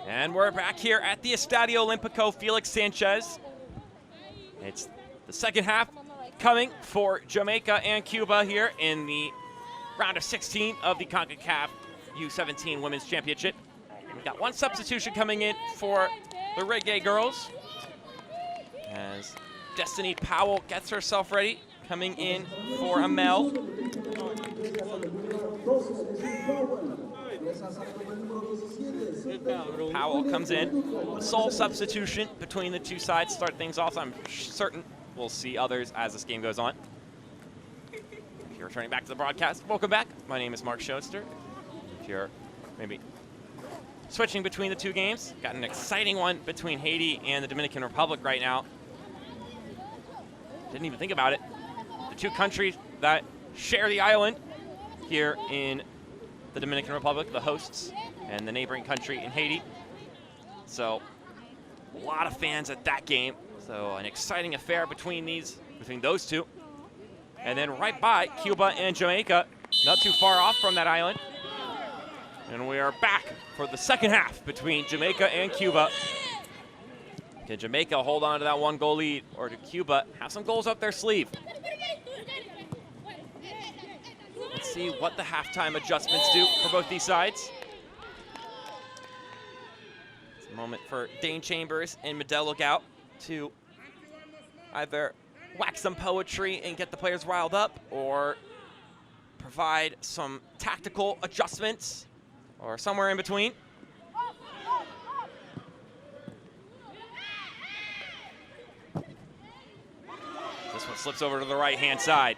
And we're back here at the Estadio Olímpico, Félix Sánchez. It's the second half coming for Jamaica and Cuba here in the round of 16 of the Concacaf U17 Women's Championship. We've got one substitution coming in for the Reggae girls as Destiny Powell gets herself ready, coming in for Amel. Powell comes in. The sole substitution between the two sides start things off. I'm certain we'll see others as this game goes on. If you're returning back to the broadcast, welcome back. My name is Mark Schoenster. If you're maybe switching between the two games, got an exciting one between Haiti and the Dominican Republic right now. Didn't even think about it. The two countries that share the island here in the Dominican Republic, the hosts, and the neighboring country in Haiti. So a lot of fans at that game. So an exciting affair between those two. And then right by Cuba and Jamaica, not too far off from that island. And we are back for the second half between Jamaica and Cuba. Can Jamaica hold on to that 1-goal lead, or do Cuba have some goals up their sleeve? Let's see what the halftime adjustments do for both these sides. It's a moment for Dane Chambers and Medell Lookout to either whack some poetry and get the players riled up, or provide some tactical adjustments, or somewhere in between. This one slips over to the right-hand side.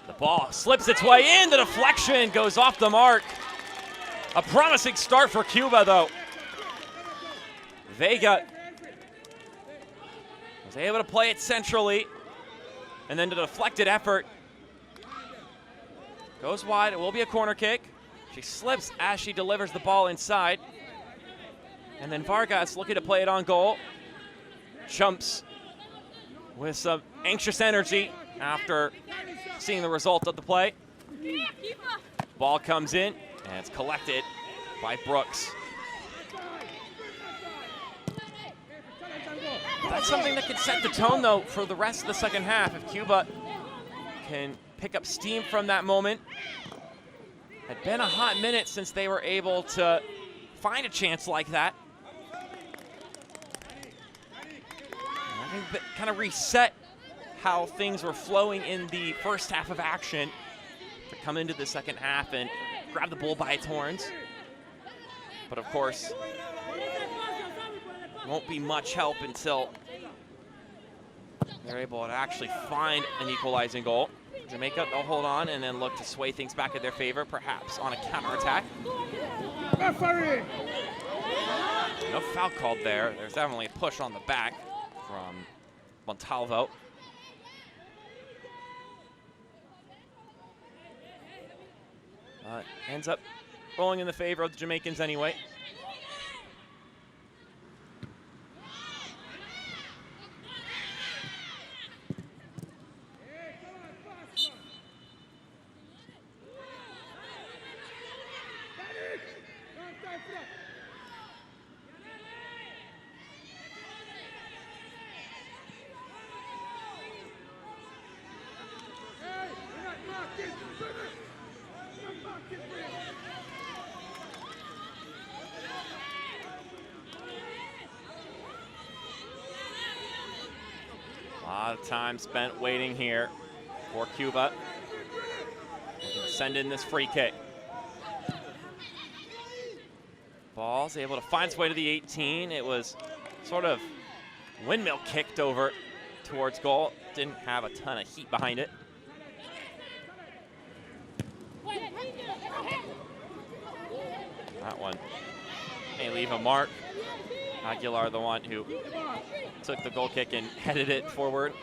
The ball slips its way in. The deflection goes off the mark. A promising start for Cuba, though. Vega was able to play it centrally, and then the deflected effort goes wide. It will be a corner kick. She slips as she delivers the ball inside. And then Vargas looking to play it on goal. Jumps with some anxious energy after seeing the result of the play. Ball comes in, and it's collected by Brooks. That's something that could set the tone, though, for the rest of the second half. If Cuba can pick up steam from that moment. Had been a hot minute since they were able to find a chance like that. I think that kind of reset how things were flowing in the first half of action to come into the second half and grab the bull by its horns. But of course, won't be much help until they're able to actually find an equalizing goal. Jamaica, they'll hold on and then look to sway things back in their favor, perhaps on a counterattack. No foul called there. There's definitely a push on the back from Montalvo. Ends up rolling in the favor of the Jamaicans anyway. A lot of time spent waiting here for Cuba. They can send in this free kick. Ball's able to find its way to the 18. It was sort of windmill kicked over towards goal. Didn't have a ton of heat behind it. That one may leave a mark. Aguilar, the one who took the goal kick and headed it forward.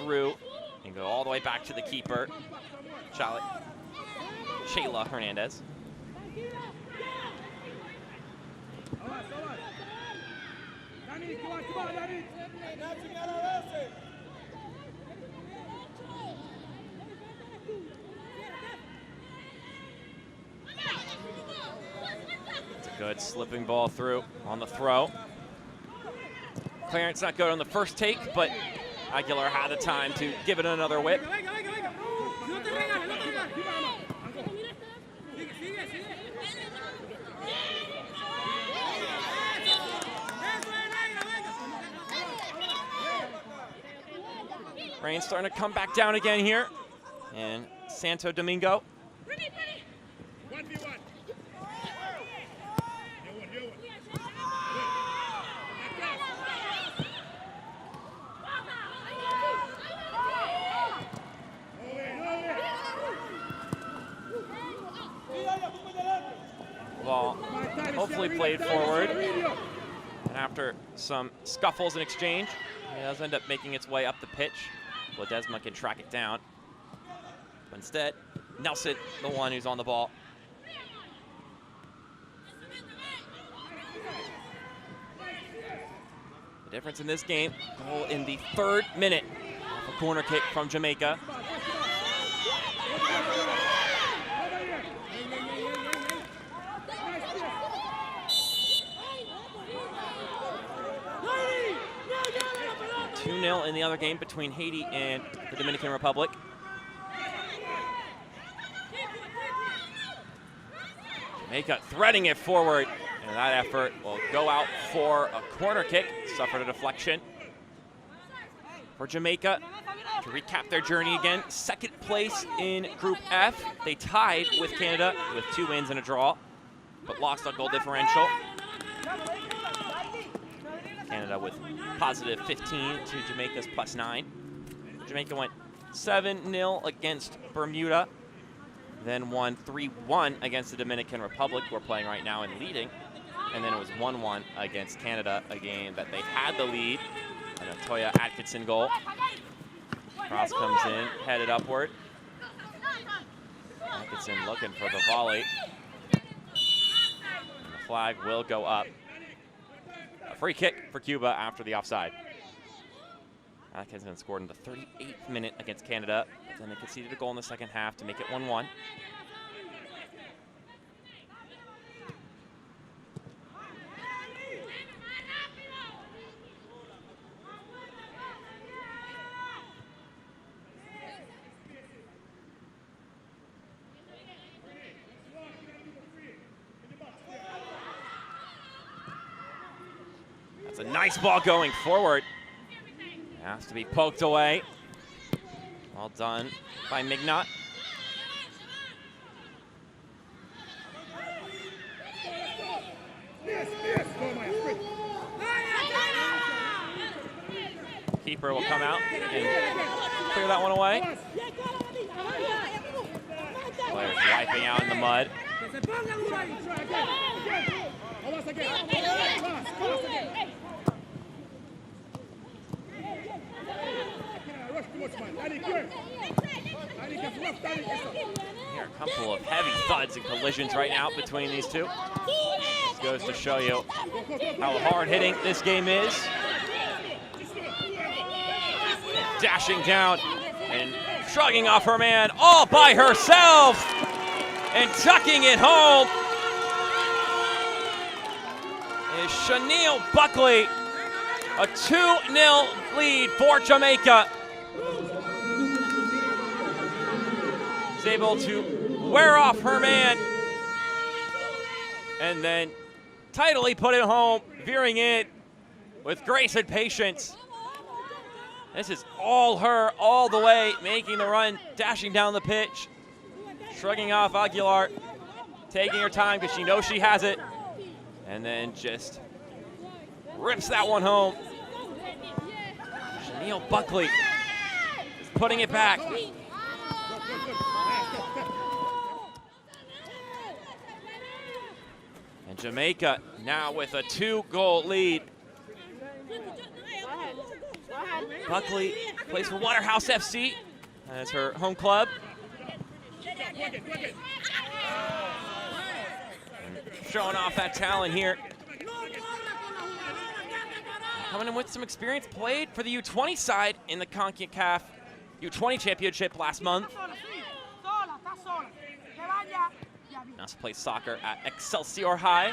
through and go all the way back to the keeper, Shayla Hernandez. It's a good slipping ball through on the throw. Clearance not good on the first take, but Aguilar had the time to give it another whip. Rain's starting to come back down again here. And Santo Domingo. Ball hopefully played forward. And after some scuffles in exchange, it does end up making its way up the pitch. Ledesma can track it down. But instead, Nelson, the one who's on the ball. The difference in this game, goal in the 3rd minute. A corner kick from Jamaica. In the other game between Haiti and the Dominican Republic. Jamaica threading it forward, and that effort will go out for a corner kick. Suffered a deflection. For Jamaica to recap their journey again, 2nd place in Group F. They tied with Canada with 2 wins and a draw, but lost on goal differential. Canada with positive 15 to Jamaica's +9. Jamaica went 7-0 against Bermuda, then won 3-1 against the Dominican Republic, who are playing right now and leading. And then it was 1-1 against Canada, a game that they had the lead. And a Toya Atkinson goal. Cross comes in, headed upward. Atkinson looking for the volley. And the flag will go up. A free kick for Cuba after the offside. Atkinson scored in the 38th minute against Canada, but then they conceded a goal in the 2nd half to make it 1-1. That's a nice ball going forward. Has to be poked away. Well done by Mignot. Keeper will come out and clear that one away. Players wiping out in the mud. Here, a couple of heavy thuds and collisions right now between these two. This goes to show you how hard-hitting this game is. Dashing down and shrugging off her man all by herself and tucking it home is Chanel Buckley. A 2-0 lead for Jamaica. Is able to wear off her man and then tidily put it home, veering in with grace and patience. This is all her, all the way, making the run, dashing down the pitch, shrugging off Aguilar, taking her time because she knows she has it, and then just rips that one home. Chanel Buckley is putting it back. And Jamaica now with a 2-goal lead. Buckley plays for Waterhouse FC. That's her home club. Showing off that talent here. Coming in with some experience, played for the U20 side in the Concacaf U20 championship last month. Also plays soccer at Excelsior High.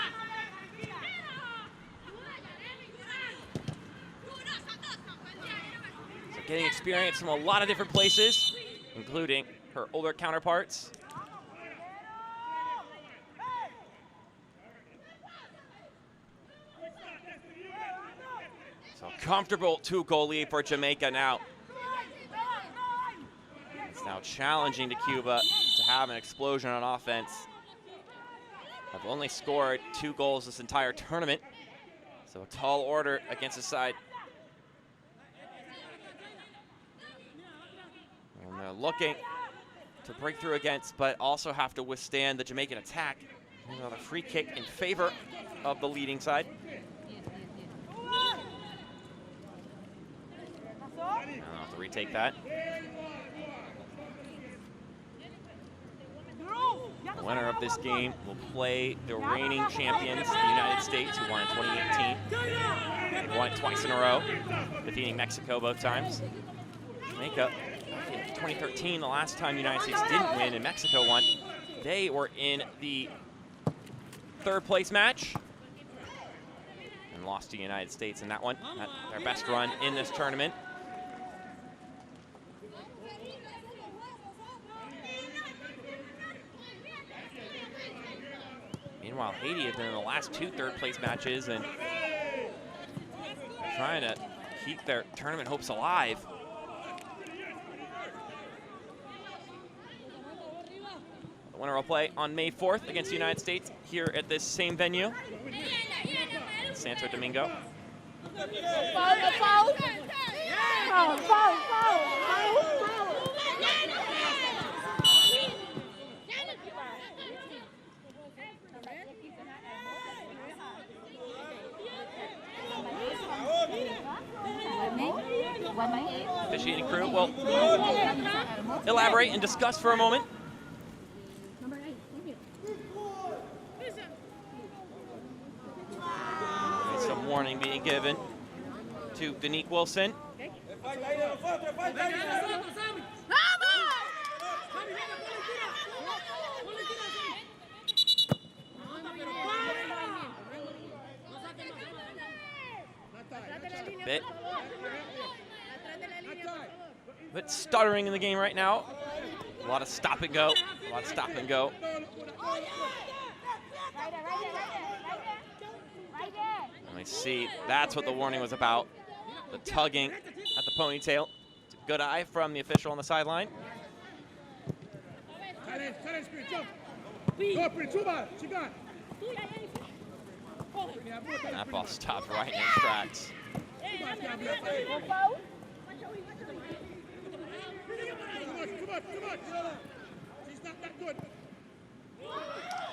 So getting experience from a lot of different places, including her older counterparts. So comfortable 2-goal lead for Jamaica now. It's now challenging to Cuba to have an explosion on offense. Have only scored 2 goals this entire tournament. So a tall order against the side. And they're looking to break through against, but also have to withstand the Jamaican attack. Another free kick in favor of the leading side. I'll have to retake that. The winner of this game will play the reigning champions, the United States, who won in 2018. They won it twice in a row, defeating Mexico both times. Jamaica, in 2013, the last time the United States didn't win and Mexico won, they were in the 3rd place match and lost to the United States in that one. Their best run in this tournament. Meanwhile, Haiti has been in the last 2 third-place matches and trying to keep their tournament hopes alive. The winner will play on May 4th against the United States here at this same venue in Santo Domingo. Officiating crew will elaborate and discuss for a moment. There's some warning being given to Danique Wilson. Just a bit stuttering in the game right now. A lot of stop and go. A lot of stop and go. And we see that's what the warning was about. The tugging at the ponytail. It's a good eye from the official on the sideline. That ball stopped right in its tracks.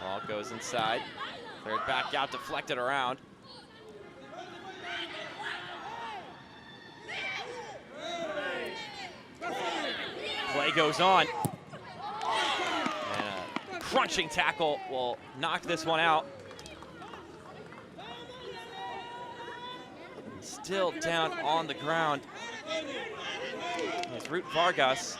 Ball goes inside. Third back out, deflected around. Play goes on. And a crunching tackle will knock this one out. Still down on the ground. It's Ruth Vargas.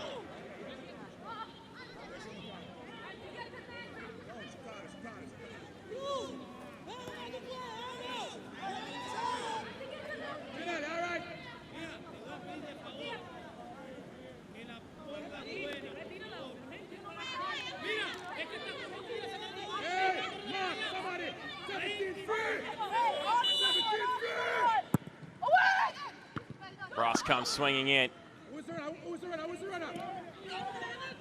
Ross comes swinging in.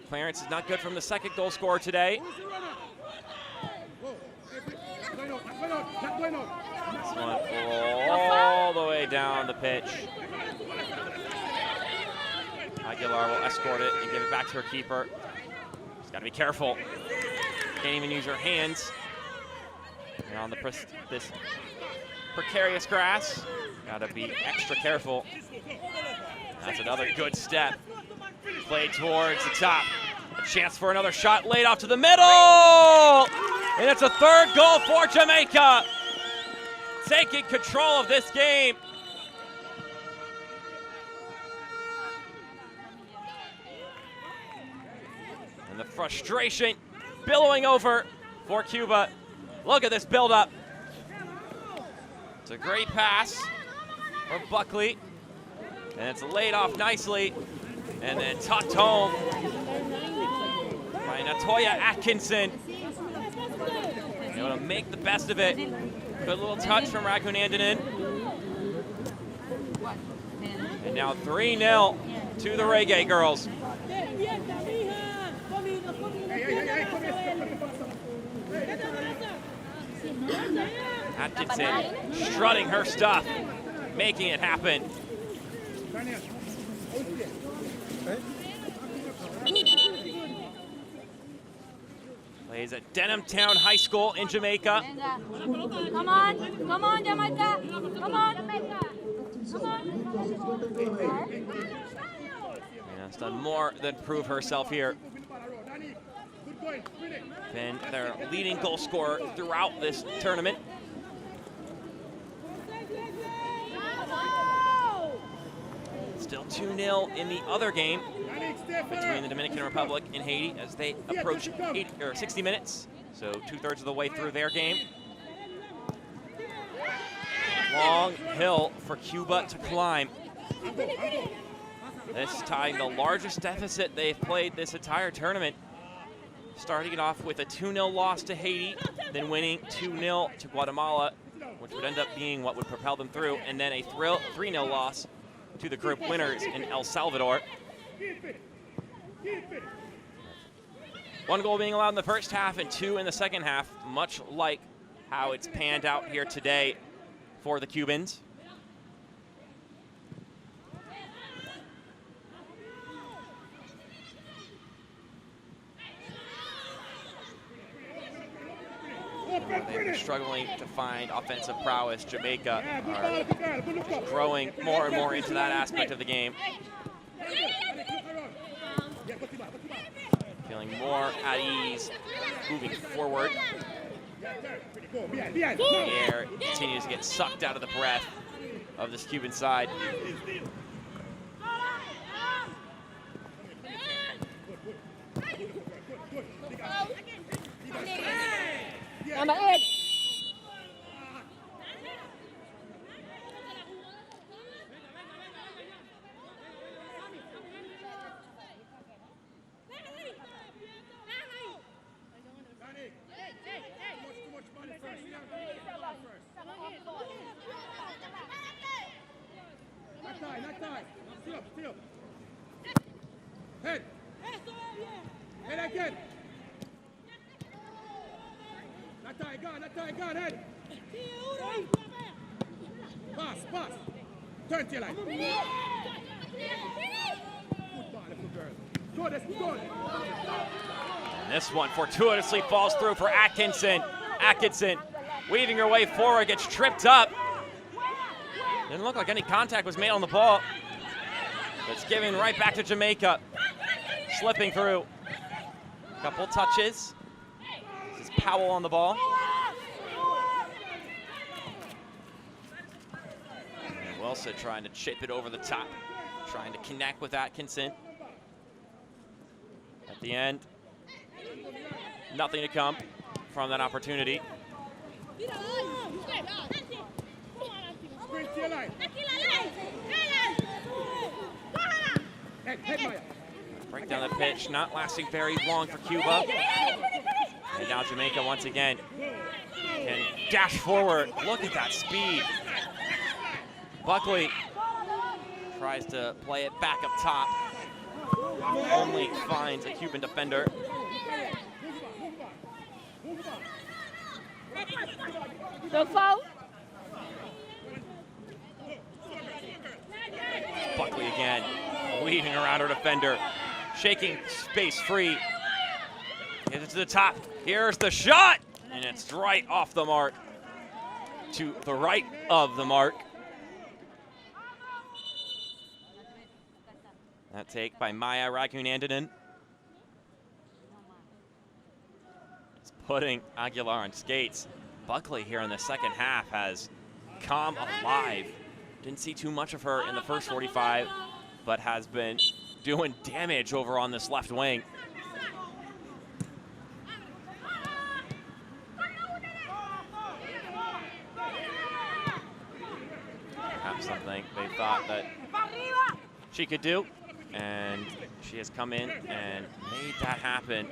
Clearance is not good from the second goal scorer today. This one all the way down the pitch. Aguilar will escort it and give it back to her keeper. She's got to be careful. Can't even use her hands. And on this precarious grass, got to be extra careful. That's another good step. Played towards the top. A chance for another shot laid off to the middle! And it's a third goal for Jamaica. Taking control of this game. And the frustration billowing over for Cuba. Look at this build-up. It's a great pass for Buckley. And it's laid off nicely. And then tucked home by Natoya Atkinson. Able to make the best of it. Good little touch from Raghunandanan. And now 3-0 to the Reggae Girls. Atkinson strutting her stuff, making it happen. Plays at Denhamtown High School in Jamaica. Come on, Jamaica. Come on, Jamaica. Come on. And has done more than prove herself here. Been their leading goal scorer throughout this tournament. Still 2-0 in the other game between the Dominican Republic and Haiti as they approach 60 minutes, so 2/3 of the way through their game. Long hill for Cuba to climb. This tying the largest deficit they've played this entire tournament, starting it off with a 2-0 loss to Haiti, then winning 2-0 to Guatemala, which would end up being what would propel them through, and then a 3-0 loss to the group winners in El Salvador. One goal being allowed in the first half and 2 in the second half, much like how it's panned out here today for the Cubans. They've been struggling to find offensive prowess. Jamaica are growing more and more into that aspect of the game. Feeling more at ease, moving forward. The air continues to get sucked out of the breath of this Cuban side. Number 8. Not tight. Still. Head. Head again. Not tight, gone, head. Pass. Turn to your line. Good ball, little girl. Go. And this one fortuitously falls through for Atkinson. Atkinson weaving her way forward, gets tripped up. Didn't look like any contact was made on the ball. It's given right back to Jamaica. Slipping through. Couple touches. This is Powell on the ball. And Wilson trying to chip it over the top. Trying to connect with Atkinson. At the end, nothing to come from that opportunity. Break down the pitch, not lasting very long for Cuba. And now Jamaica once again can dash forward. Look at that speed. Buckley tries to play it back up top. Only finds a Cuban defender. No foul. Buckley again, weaving around her defender, shaking space free. Gets it to the top. Here's the shot, and it's right off the mark. To the right of the mark. That take by Maya Raghunandanan. Just putting Aguilar on skates. Buckley here in the second half has come alive. Didn't see too much of her in the first 45, but has been doing damage over on this left wing. Perhaps something they thought that she could do, and she has come in and made that happen.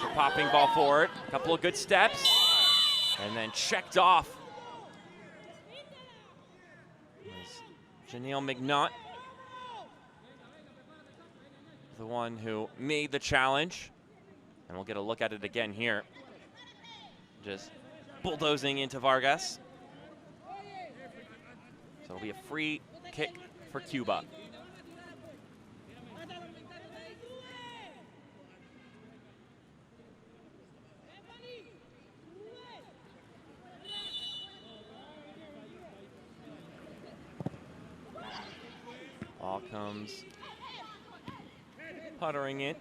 So popping ball forward, a couple of good steps, and then checked off. Janelle McNutt, the one who made the challenge, and we'll get a look at it again here. Just bulldozing into Vargas. So it'll be a free kick for Cuba. Ball comes puttering in,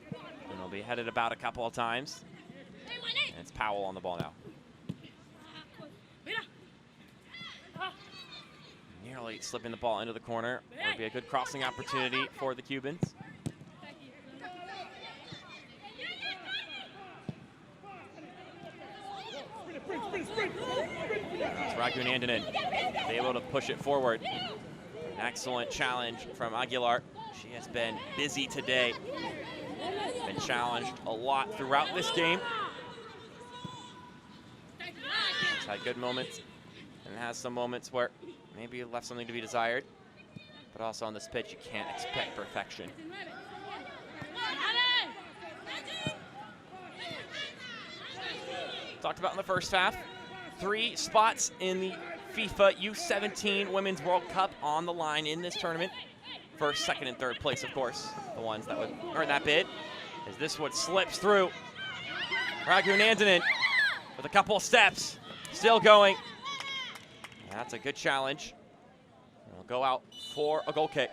and it'll be headed about a couple of times. And it's Powell on the ball now. Nearly slipping the ball into the corner. It'll be a good crossing opportunity for the Cubans. It's Raghunandanan able to push it forward. An excellent challenge from Aguilar. She has been busy today. Been challenged a lot throughout this game. She's had good moments and has some moments where maybe left something to be desired. But also on this pitch, you can't expect perfection. Talked about in the first half, 3 spots in the FIFA U17 Women's World Cup on the line in this tournament. First, second, and third place, of course, the ones that would earn that bid. As this one slips through. Raghunandanan with a couple of steps, still going. That's a good challenge. We'll go out for a goal kick.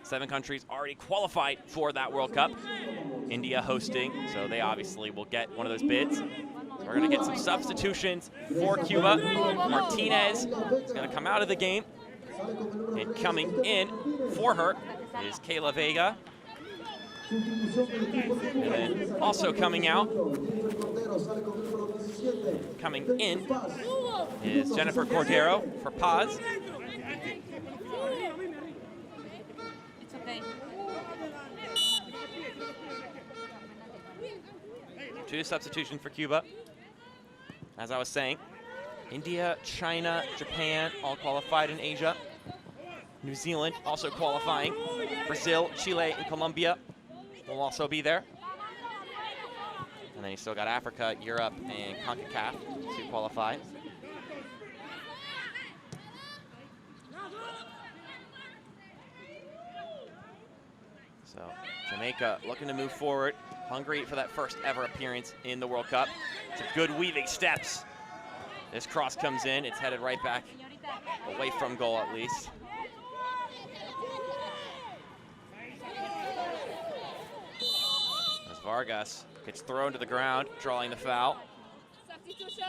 7 countries already qualified for that World Cup. India hosting, so they obviously will get one of those bids. So we're gonna get some substitutions for Cuba. Martinez is gonna come out of the game. And coming in for her is Kayla Vega. And then also coming out, coming in, is Jennifer Cordero for Paz. It's okay. 2 substitutions for Cuba. As I was saying, India, China, Japan all qualified in Asia. New Zealand also qualifying. Brazil, Chile, and Colombia will also be there. And then you still got Africa, Europe, and Concacaf to qualify. So Jamaica looking to move forward, hungry for that first ever appearance in the World Cup. Some good weaving steps. This cross comes in, it's headed right back away from goal at least. As Vargas gets thrown to the ground, drawing the foul. Substitution.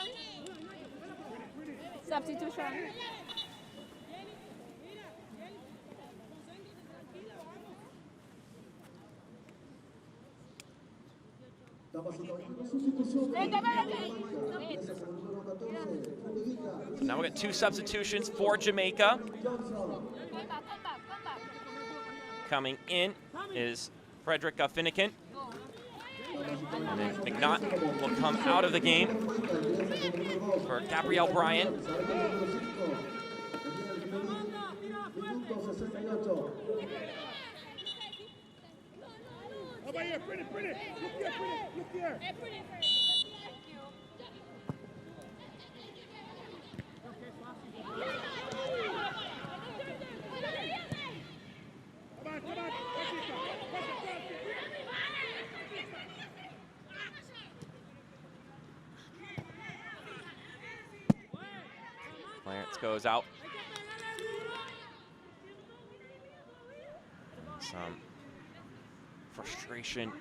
Substitution. So now we got 2 substitutions for Jamaica. Coming in is Frederica Finnegan. And then McNutt will come out of the game for Gabrielle Bryan. Over here, pretty. Look here, pretty. Look here. Come on. Clearance goes out. Some frustration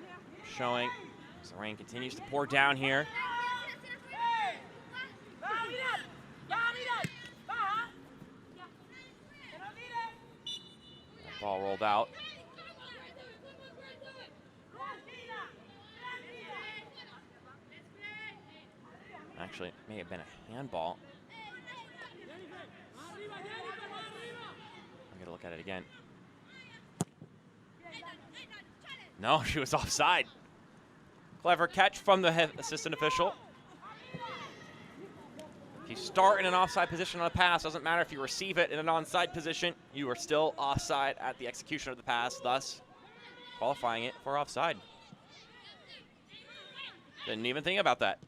showing as the rain continues to pour down here. That ball rolled out. Actually, it may have been a handball. I'm gonna look at it again. No, she was offside. Clever catch from the assistant official. If you start in an offside position on a pass, doesn't matter if you receive it in an onside position, you are still offside at the execution of the pass, thus qualifying it for offside. Didn't even think about that.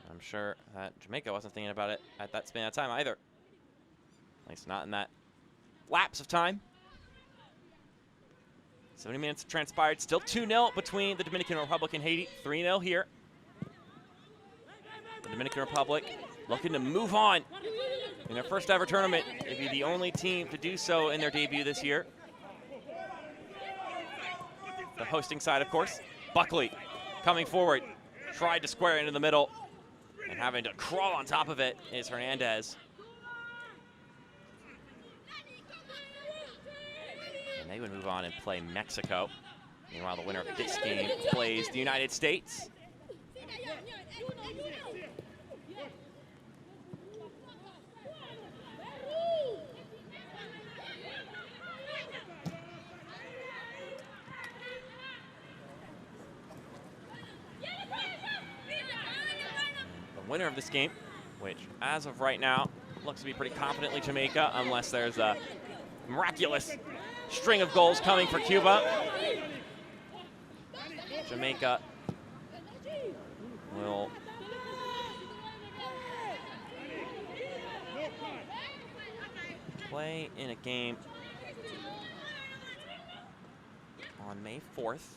I'm sure that Jamaica wasn't thinking about it at that span of time either. At least not in that lapse of time. 70 minutes transpired. Still 2-0 between the Dominican Republic and Haiti. 3-0 here. The Dominican Republic looking to move on in their first ever tournament. They'd be the only team to do so in their debut this year. The hosting side, of course. Buckley coming forward. Tried to square into the middle. And having to crawl on top of it is Hernandez. And they would move on and play Mexico. Meanwhile, the winner of this game plays the United States. The winner of this game, which as of right now looks to be pretty confidently Jamaica, unless there's a miraculous string of goals coming for Cuba. Jamaica will play in a game on May 4th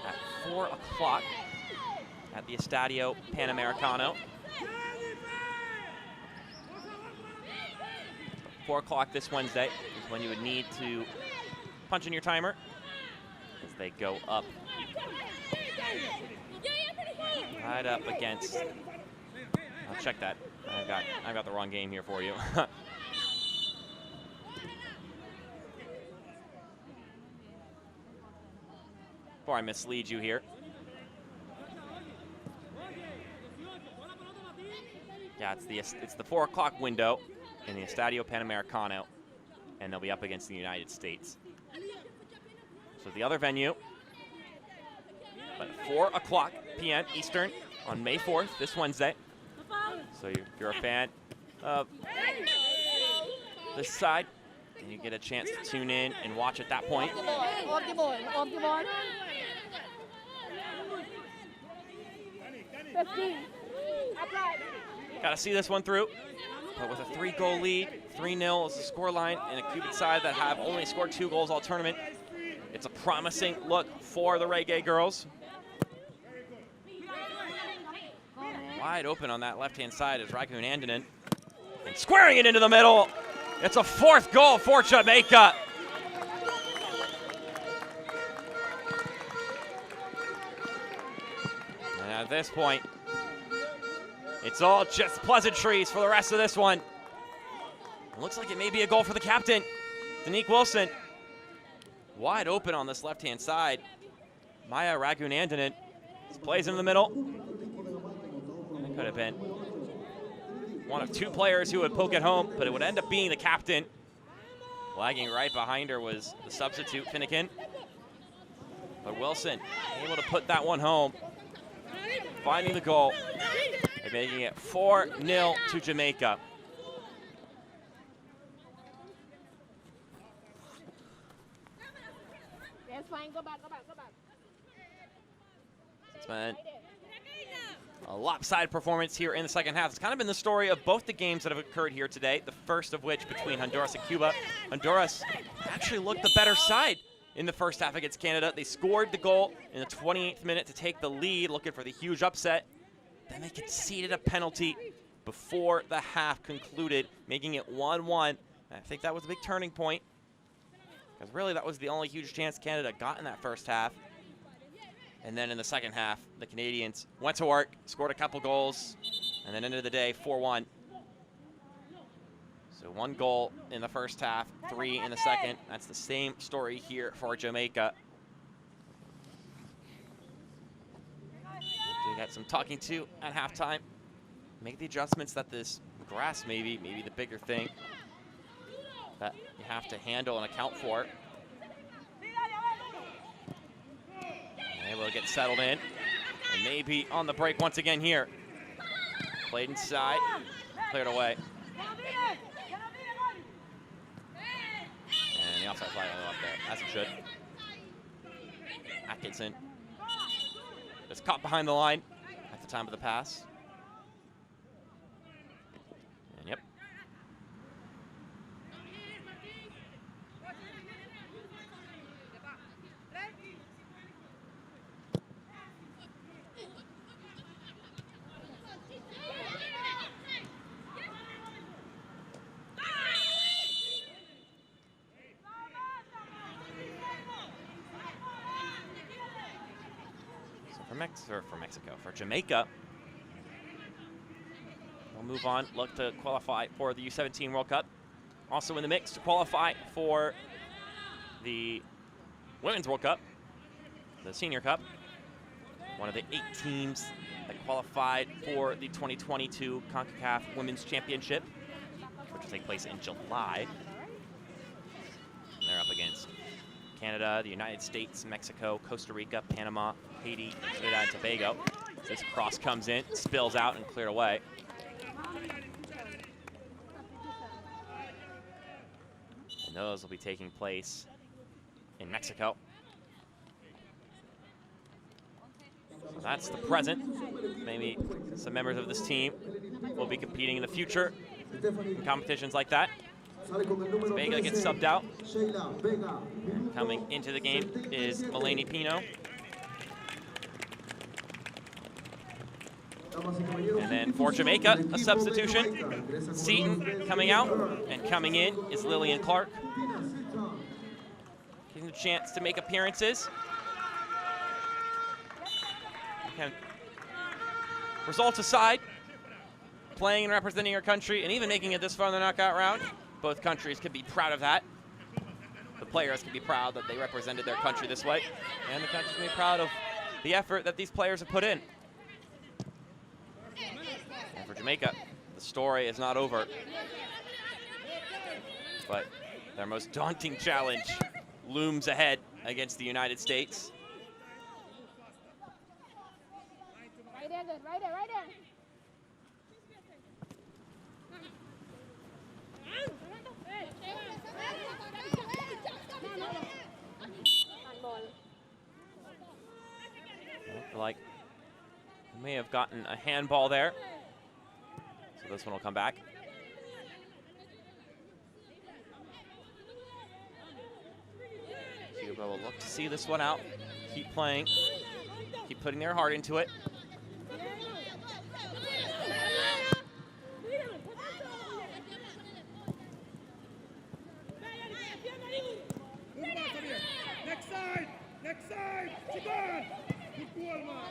at 4 o'clock at the Estadio Panamericano. 4 o'clock this Wednesday is when you would need to punch in your timer as they go up. Right up against, I'll check that. I've got the wrong game here for you. Before I mislead you here. Yeah, it's the 4 o'clock window in the Estadio Panamericano, and they'll be up against the United States. So the other venue, but 4 o'clock p.m. Eastern on May 4th, this Wednesday. So if you're a fan of this side, and you get a chance to tune in and watch at that point. Got to see this one through. But with a 3-goal lead, 3-0 is the scoreline, and a Cuban side that have only scored 2 goals all tournament, it's a promising look for the Reggae girls. Wide open on that left-hand side is Ragun Andanen. And squaring it into the middle. It's a 4th goal for Jamaica. And at this point, it's all just pleasantries for the rest of this one. It looks like it may be a goal for the captain, Danique Wilson. Wide open on this left-hand side. Maya Ragun Andanen plays in the middle. It could have been one of 2 players who would poke it home, but it would end up being the captain. Lagging right behind her was the substitute, Finnegan. But Wilson able to put that one home, finding the goal. And making it 4-0 to Jamaica. That's fine. Go back. It's been a lopsided performance here in the second half. It's kind of been the story of both the games that have occurred here today, the first of which between Honduras and Cuba. Honduras actually looked the better side in the first half against Canada. They scored the goal in the 28th minute to take the lead, looking for the huge upset. Then they conceded a penalty before the half concluded, making it 1-1. I think that was a big turning point, because really that was the only huge chance Canada got in that first half. And then in the second half, the Canadians went to work, scored a couple goals, and then ended the day 4-1. So 1 goal in the first half, 3 in the second. That's the same story here for Jamaica. They got some talking to at halftime. Make the adjustments that this grass maybe the bigger thing that you have to handle and account for. Able to get settled in, and maybe on the break once again here. Played inside, cleared away. And the offside flag up there, as it should. Atkinson is caught behind the line at the time of the pass. And yep. For Jamaica, we'll move on, look to qualify for the U17 World Cup. Also in the mix to qualify for the Women's World Cup, the Senior Cup. One of the 8 teams that qualified for the 2022 Concacaf Women's Championship, which will take place in July. And they're up against Canada, the United States, Mexico, Costa Rica, Panama, Haiti, Trinidad and Tobago. This cross comes in, spills out, and cleared away. And those will be taking place in Mexico. So that's the present. Maybe some members of this team will be competing in the future in competitions like that. Vega gets subbed out. And coming into the game is Melanie Pino. And then for Jamaica, a substitution. Seaton coming out, and coming in is Lillian Clark. Getting the chance to make appearances. Okay. Results aside, playing and representing your country, and even making it this far in the knockout round, both countries can be proud of that. The players can be proud that they represented their country this way, and the countries can be proud of the effort that these players have put in. And for Jamaica, the story is not over, but their most daunting challenge looms ahead against the United States. Right there, good. Right there, right there. Like, we may have gotten a handball there. So this one will come back. Cuba will look to see this one out. Keep playing. Keep putting their heart into it. Next side! Next side! Keep on! Good goal, man!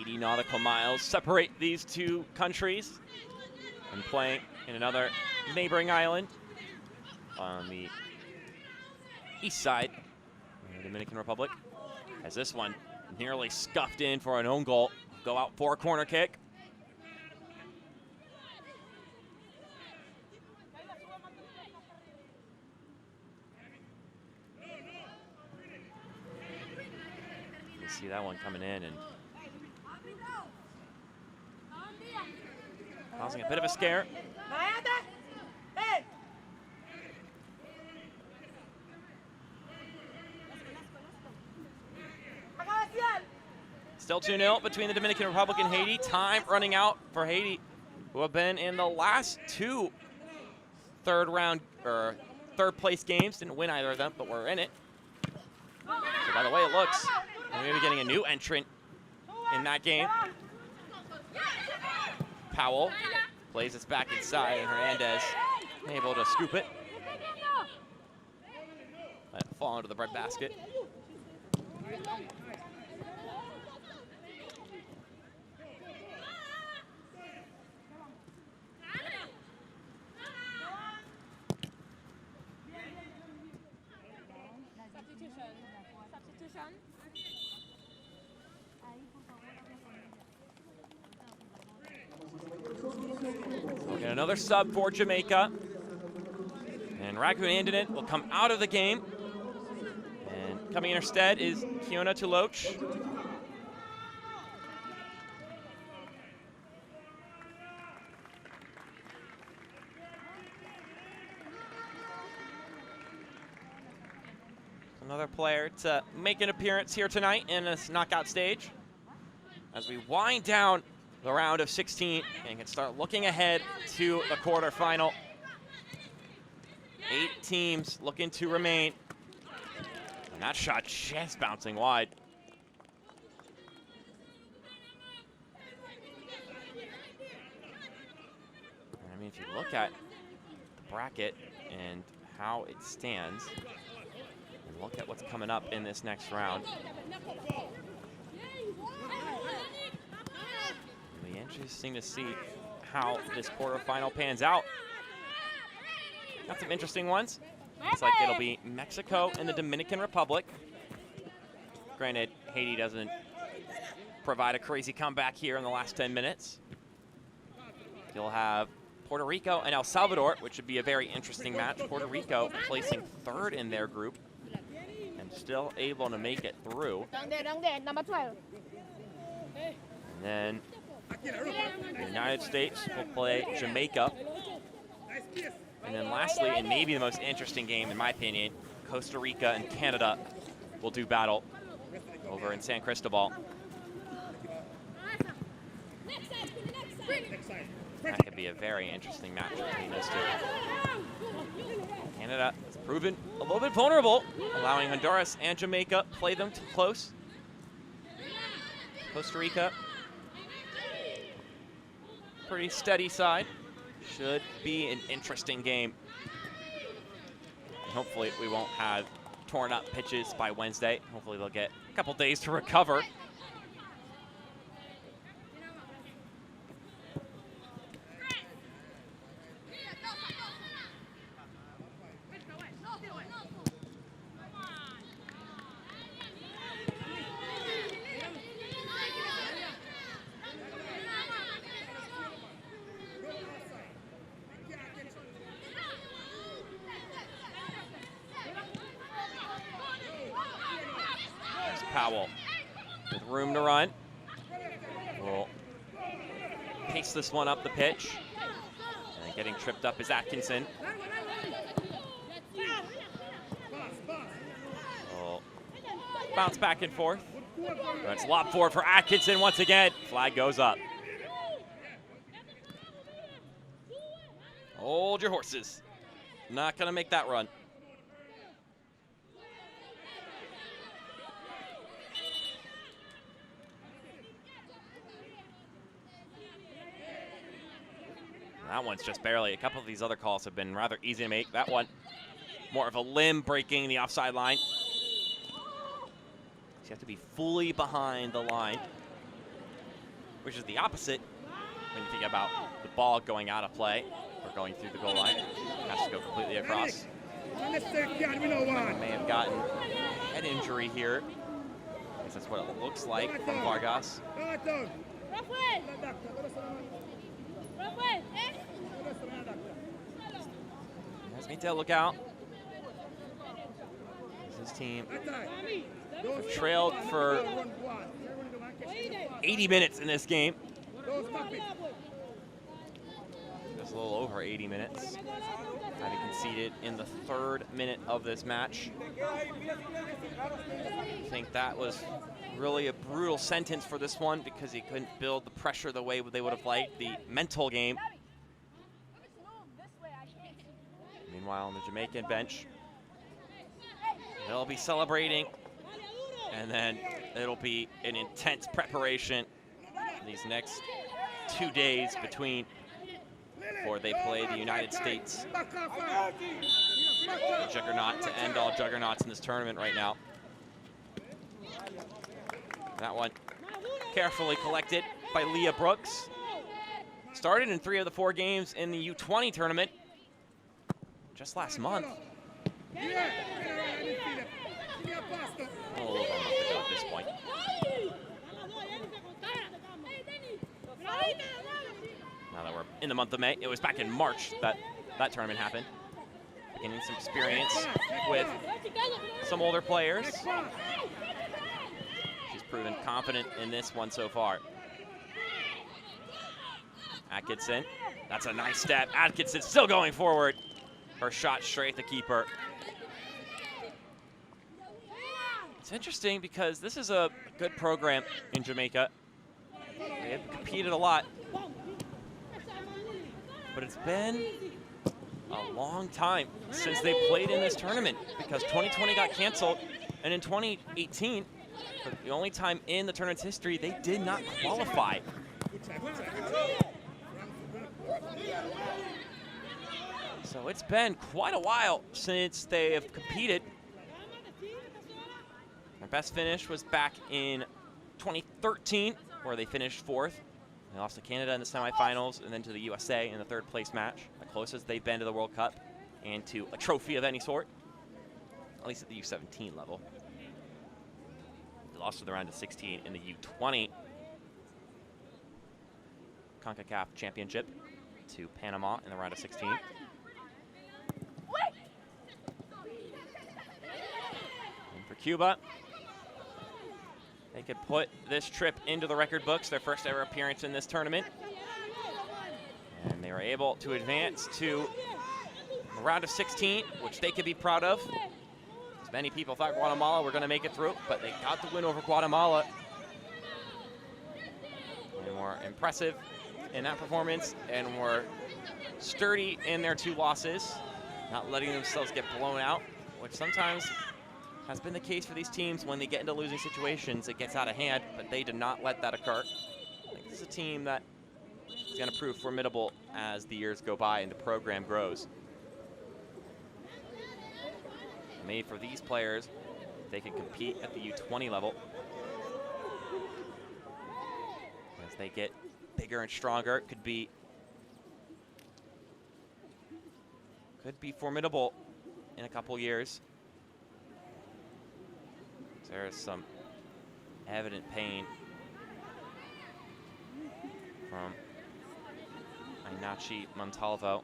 80 nautical miles separate these two countries, and playing in another neighboring island on the east side of the Dominican Republic, as this one nearly scuffed in for an own goal. Go out for a corner kick. You see that one coming in, and causing a bit of a scare. Still 2-0 between the Dominican Republic and Haiti. Time running out for Haiti, who have been in the last two third place games. Didn't win either of them, but we're in it. So by the way it looks, we may be getting a new entrant in that game. Powell plays it back inside, and Hernandez able to scoop it. Let it fall into the breadbasket. We'll get another sub for Jamaica. And Raghu Andinen will come out of the game. And coming in her stead is Kiona Tuloch. Another player to make an appearance here tonight in this knockout stage as we wind down the round of 16 and can start looking ahead to the quarterfinal. 8 teams looking to remain. And that shot just bouncing wide. I mean, if you look at the bracket and how it stands, and look at what's coming up in this next round, it'll be interesting to see how this quarterfinal pans out. Got some interesting ones. Looks like it'll be Mexico and the Dominican Republic. Granted, Haiti doesn't provide a crazy comeback here in the last 10 minutes. You'll have Puerto Rico and El Salvador, which would be a very interesting match. Puerto Rico placing 3rd in their group and still able to make it through. Number 12. And then the United States will play Jamaica. And then lastly, and maybe the most interesting game in my opinion, Costa Rica and Canada will do battle over in San Cristobal. That could be a very interesting match between those two. Canada has proven a little bit vulnerable, allowing Honduras and Jamaica play them too close. Costa Rica, pretty steady side. Should be an interesting game. And hopefully we won't have torn up pitches by Wednesday. Hopefully they'll get a couple days to recover. Powell with room to run. We'll pace this one up the pitch. And getting tripped up is Atkinson. We'll bounce back and forth. That's lob forward for Atkinson once again. Flag goes up. Hold your horses. Not gonna make that run. That one's just barely. A couple of these other calls have been rather easy to make. That one, more of a limb breaking the offside line. So you have to be fully behind the line, which is the opposite when you think about the ball going out of play or going through the goal line. It has to go completely across. May have gotten a head injury here. I guess that's what it looks like from Vargas. Mita, look out. His team have trailed for 80 minutes in this game. a little over 80 minutes. Having conceded in the 3rd minute of this match. I think that was really a brutal sentence for this one because he couldn't build the pressure the way they would have liked, the mental game. Meanwhile, on the Jamaican bench, they'll be celebrating, and then it'll be an intense preparation these next 2 days before they play the United States. The juggernaut to end all juggernauts in this tournament right now. That one carefully collected by Leah Brooks. Started in 3 of the 4 games in the U20 tournament just last month. A little over a month ago at this point. Now that we're in the month of May, it was back in March that that tournament happened. Getting some experience with some older players. She's proven confident in this one so far. Atkinson, that's a nice step. Atkinson still going forward. Her shot straight at the keeper. It's interesting because this is a good program in Jamaica. They have competed a lot. But it's been a long time since they played in this tournament because 2020 got canceled, and in 2018, for the only time in the tournament's history, they did not qualify. So it's been quite a while since they have competed. Their best finish was back in 2013, where they finished 4th. They lost to Canada in the semifinals and then to the USA in the 3rd place match, the closest they've been to the World Cup and to a trophy of any sort, at least at the U17 level. They lost to the round of 16 in the U20 Concacaf Championship to Panama in the round of 16. And for Cuba, they could put this trip into the record books, their first ever appearance in this tournament. And they were able to advance to the round of 16, which they could be proud of. As many people thought Guatemala were going to make it through, but they got the win over Guatemala. And were impressive in that performance and were sturdy in their 2 losses, not letting themselves get blown out, which sometimes has been the case for these teams. When they get into losing situations, it gets out of hand, but they did not let that occur. I think this is a team that is going to prove formidable as the years go by and the program grows. Maybe for these players, they can compete at the U20 level. As they get bigger and stronger, it could be formidable in a couple years. There is some evident pain from Inachi Montalvo.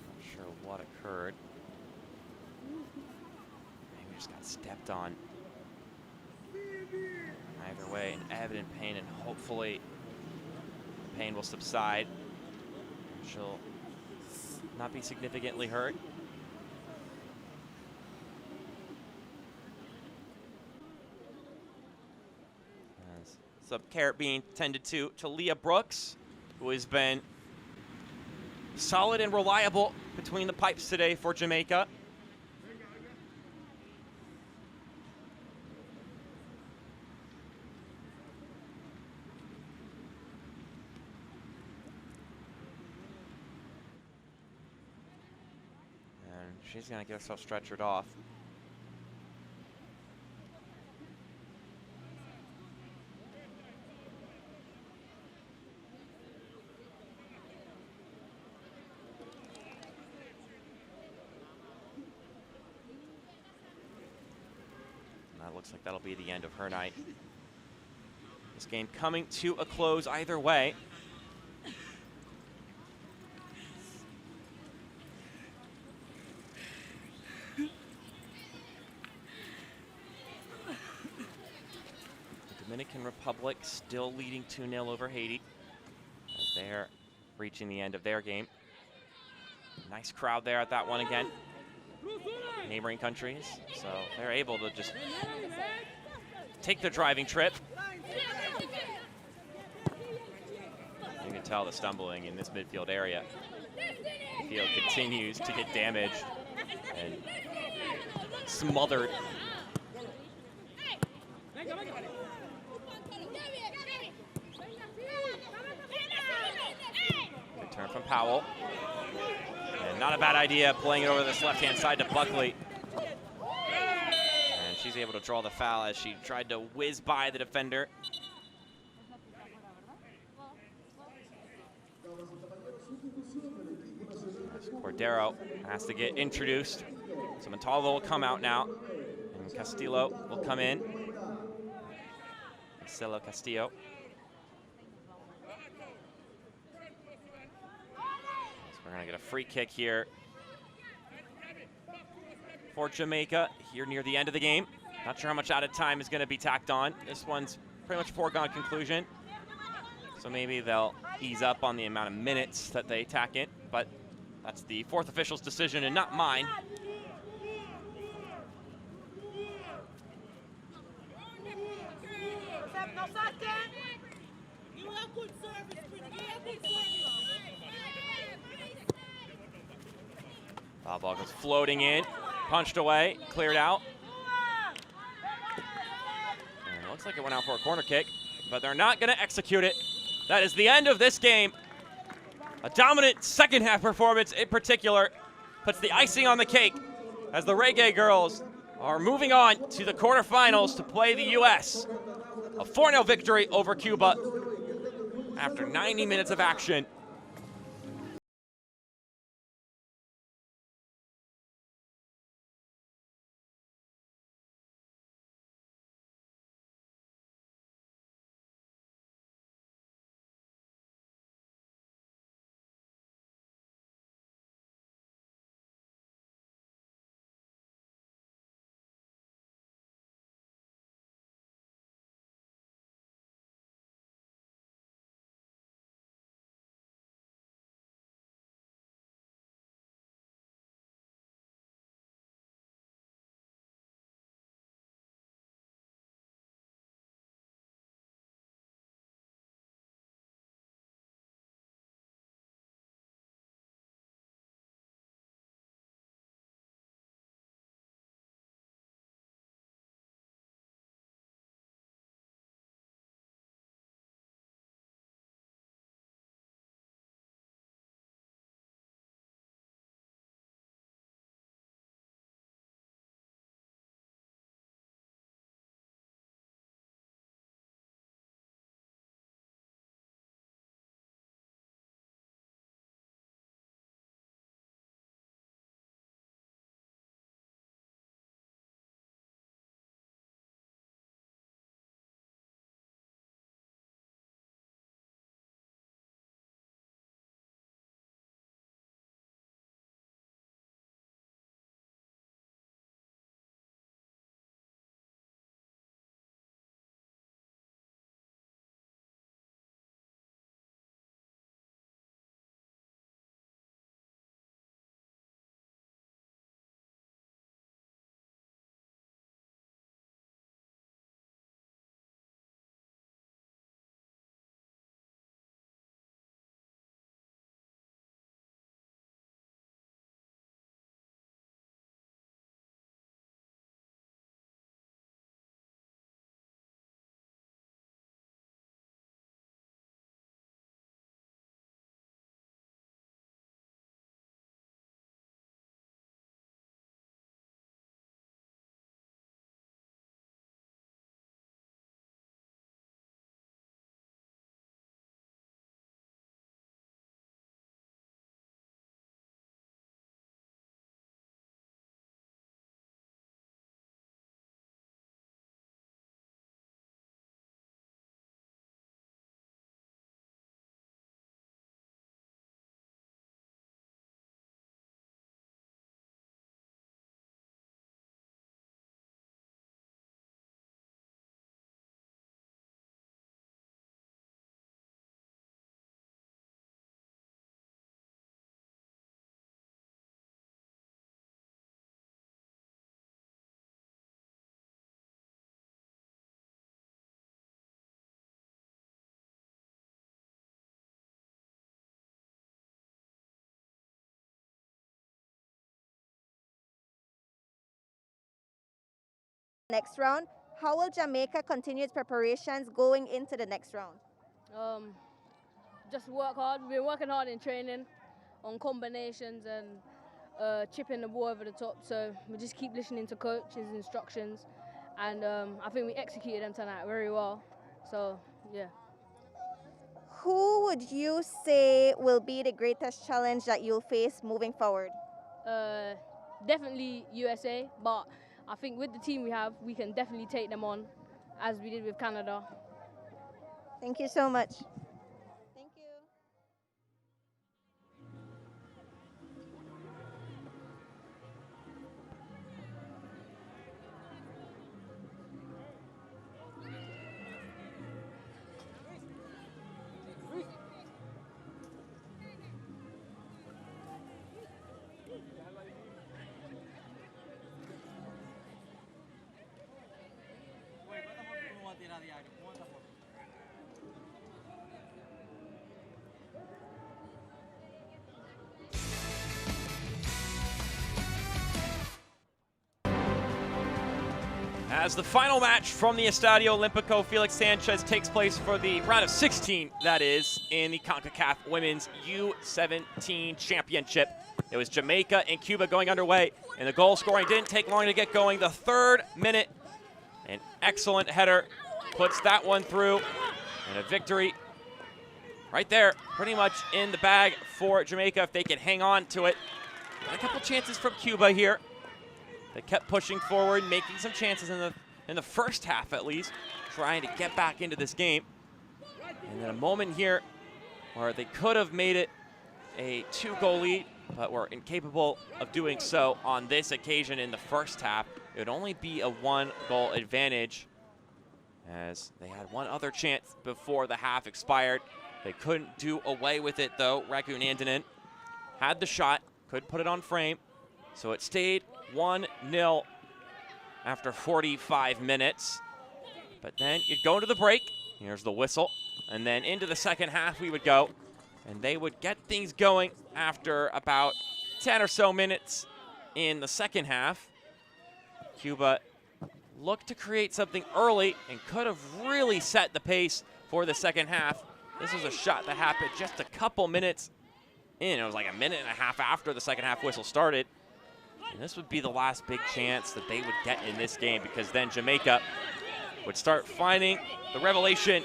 Not sure what occurred. Maybe we just got stepped on. Either way, an evident pain, and hopefully the pain will subside. She'll not be significantly hurt. As some care being tended to Leah Brooks, who has been solid and reliable between the pipes today for Jamaica. She's going to get herself stretchered off. And that looks like that'll be the end of her night. This game coming to a close either way. Dominican Republic still leading 2-0 over Haiti as they're reaching the end of their game. Nice crowd there at that one again. Neighboring countries, so they're able to just take their driving trip. You can tell the stumbling in this midfield area. The field continues to get damaged and smothered. Return from Powell. And not a bad idea playing it over this left-hand side to Buckley. And she's able to draw the foul as she tried to whiz by the defender. Cordero has to get introduced. So Montalvo will come out now. And Castillo will come in. Marcelo Castillo. So we're going to get a free kick here for Jamaica here near the end of the game. Not sure how much added time is going to be tacked on. This one's pretty much a foregone conclusion. So maybe they'll ease up on the amount of minutes that they tack in. But that's the fourth official's decision and not mine. Foul ball goes floating in, punched away, cleared out. And it looks like it went out for a corner kick, but they're not going to execute it. That is the end of this game. A dominant second half performance in particular puts the icing on the cake as the Reggae girls are moving on to the quarterfinals to play the U.S. A 4-0 victory over Cuba after 90 minutes of action. next round. How will Jamaica continue its preparations going into the next round? Just work hard. We've been working hard in training on combinations and chipping the ball over the top. So we just keep listening to coach's instructions, and I think we executed them tonight very well. So yeah. Who would you say will be the greatest challenge that you'll face moving forward? Definitely USA, but I think with the team we have, we can definitely take them on, as we did with Canada. Thank you so much. Thank you. As the final match from the Estadio Olímpico, Félix Sánchez takes place for the round of 16, that is, in the Concacaf Women's U17 Championship. It was Jamaica and Cuba going underway, and the goal scoring didn't take long to get going. The 3rd minute, an excellent header puts that one through, and a victory right there, pretty much in the bag for Jamaica if they can hang on to it. And a couple chances from Cuba here. They kept pushing forward, making some chances in the first half at least, trying to get back into this game. And then a moment here where they could have made it a 2-goal lead, but were incapable of doing so on this occasion in the first half. It would only be a 1-goal advantage, as they had one other chance before the half expired. They couldn't do away with it though. Raghunandanan had the shot, could put it on frame, so it stayed 1-0 after 45 minutes. But then you'd go into the break. Here's the whistle. And then into the second half we would go. And they would get things going after about 10 or so minutes in the second half. Cuba looked to create something early and could have really set the pace for the second half. This was a shot that happened just a couple minutes in. It was like a minute and a half after the second half whistle started. And this would be the last big chance that they would get in this game, because then Jamaica would start finding the revelation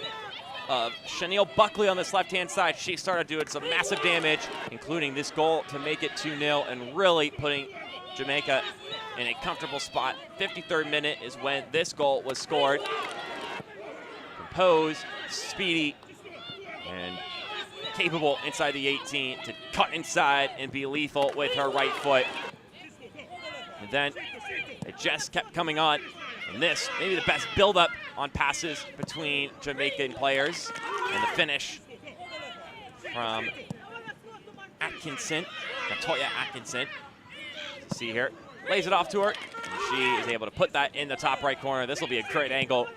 of Chanel Buckley on this left-hand side. She started doing some massive damage, including this goal to make it 2-0 and really putting Jamaica in a comfortable spot. 53rd minute is when this goal was scored. Composed, speedy, and capable inside the 18 to cut inside and be lethal with her right foot. And then it just kept coming on. And this, maybe the best build-up on passes between Jamaican players. And the finish from Atkinson, Latoya Atkinson. See here, lays it off to her. And she is able to put that in the top right corner. This will be a great angle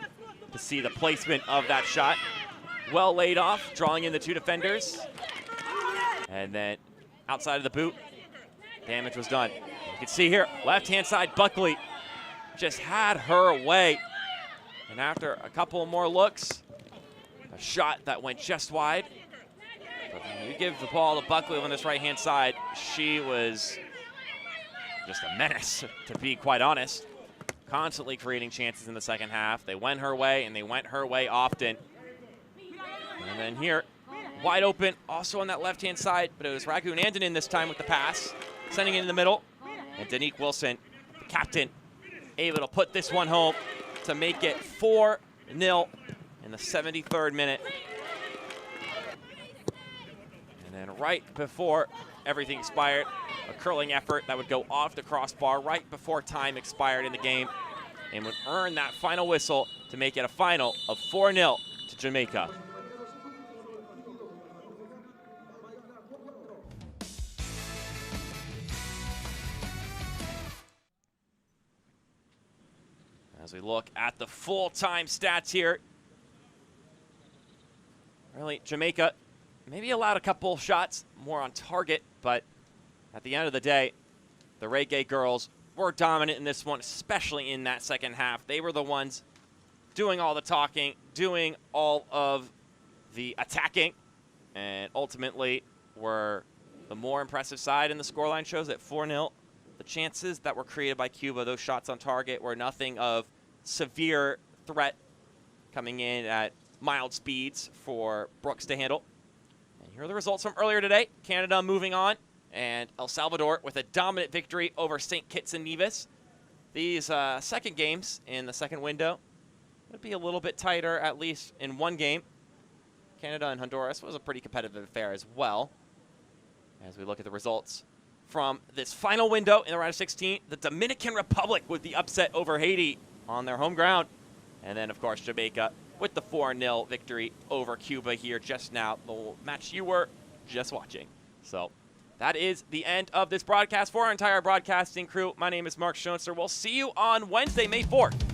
to see the placement of that shot. Well laid off, drawing in the 2 defenders. And then outside of the boot, damage was done. You can see here, left-hand side, Buckley just had her away. And after a couple more looks, a shot that went just wide. But when you give the ball to Buckley on this right-hand side, she was just a menace, to be quite honest. Constantly creating chances in the second half. They went her way, and they went her way often. And then here, wide open, also on that left-hand side, but it was Raghunandanan this time with the pass, sending it in the middle. And Danique Wilson, the captain, able to put this one home to make it 4-0 in the 73rd minute. And then right before everything expired, a curling effort that would go off the crossbar right before time expired in the game and would earn that final whistle to make it a final of 4-0 to Jamaica. As we look at the full-time stats here, really, Jamaica maybe allowed a couple shots more on target, but at the end of the day, the Reggae girls were dominant in this one, especially in that second half. They were the ones doing all the talking, doing all of the attacking, and ultimately were the more impressive side. And the scoreline shows at 4-0. The chances that were created by Cuba, those shots on target, were nothing of severe threat, coming in at mild speeds for Brooks to handle. And here are the results from earlier today. Canada moving on, and El Salvador with a dominant victory over St. Kitts and Nevis. These second games in the second window would be a little bit tighter, at least in one game. Canada and Honduras was a pretty competitive affair as well. As we look at the results from this final window in the round of 16, the Dominican Republic with the upset over Haiti on their home ground. And then, of course, Jamaica with the 4-0 victory over Cuba here just now, the match you were just watching. So that is the end of this broadcast for our entire broadcasting crew. My name is Mark Schoenster. We'll see you on Wednesday, May 4th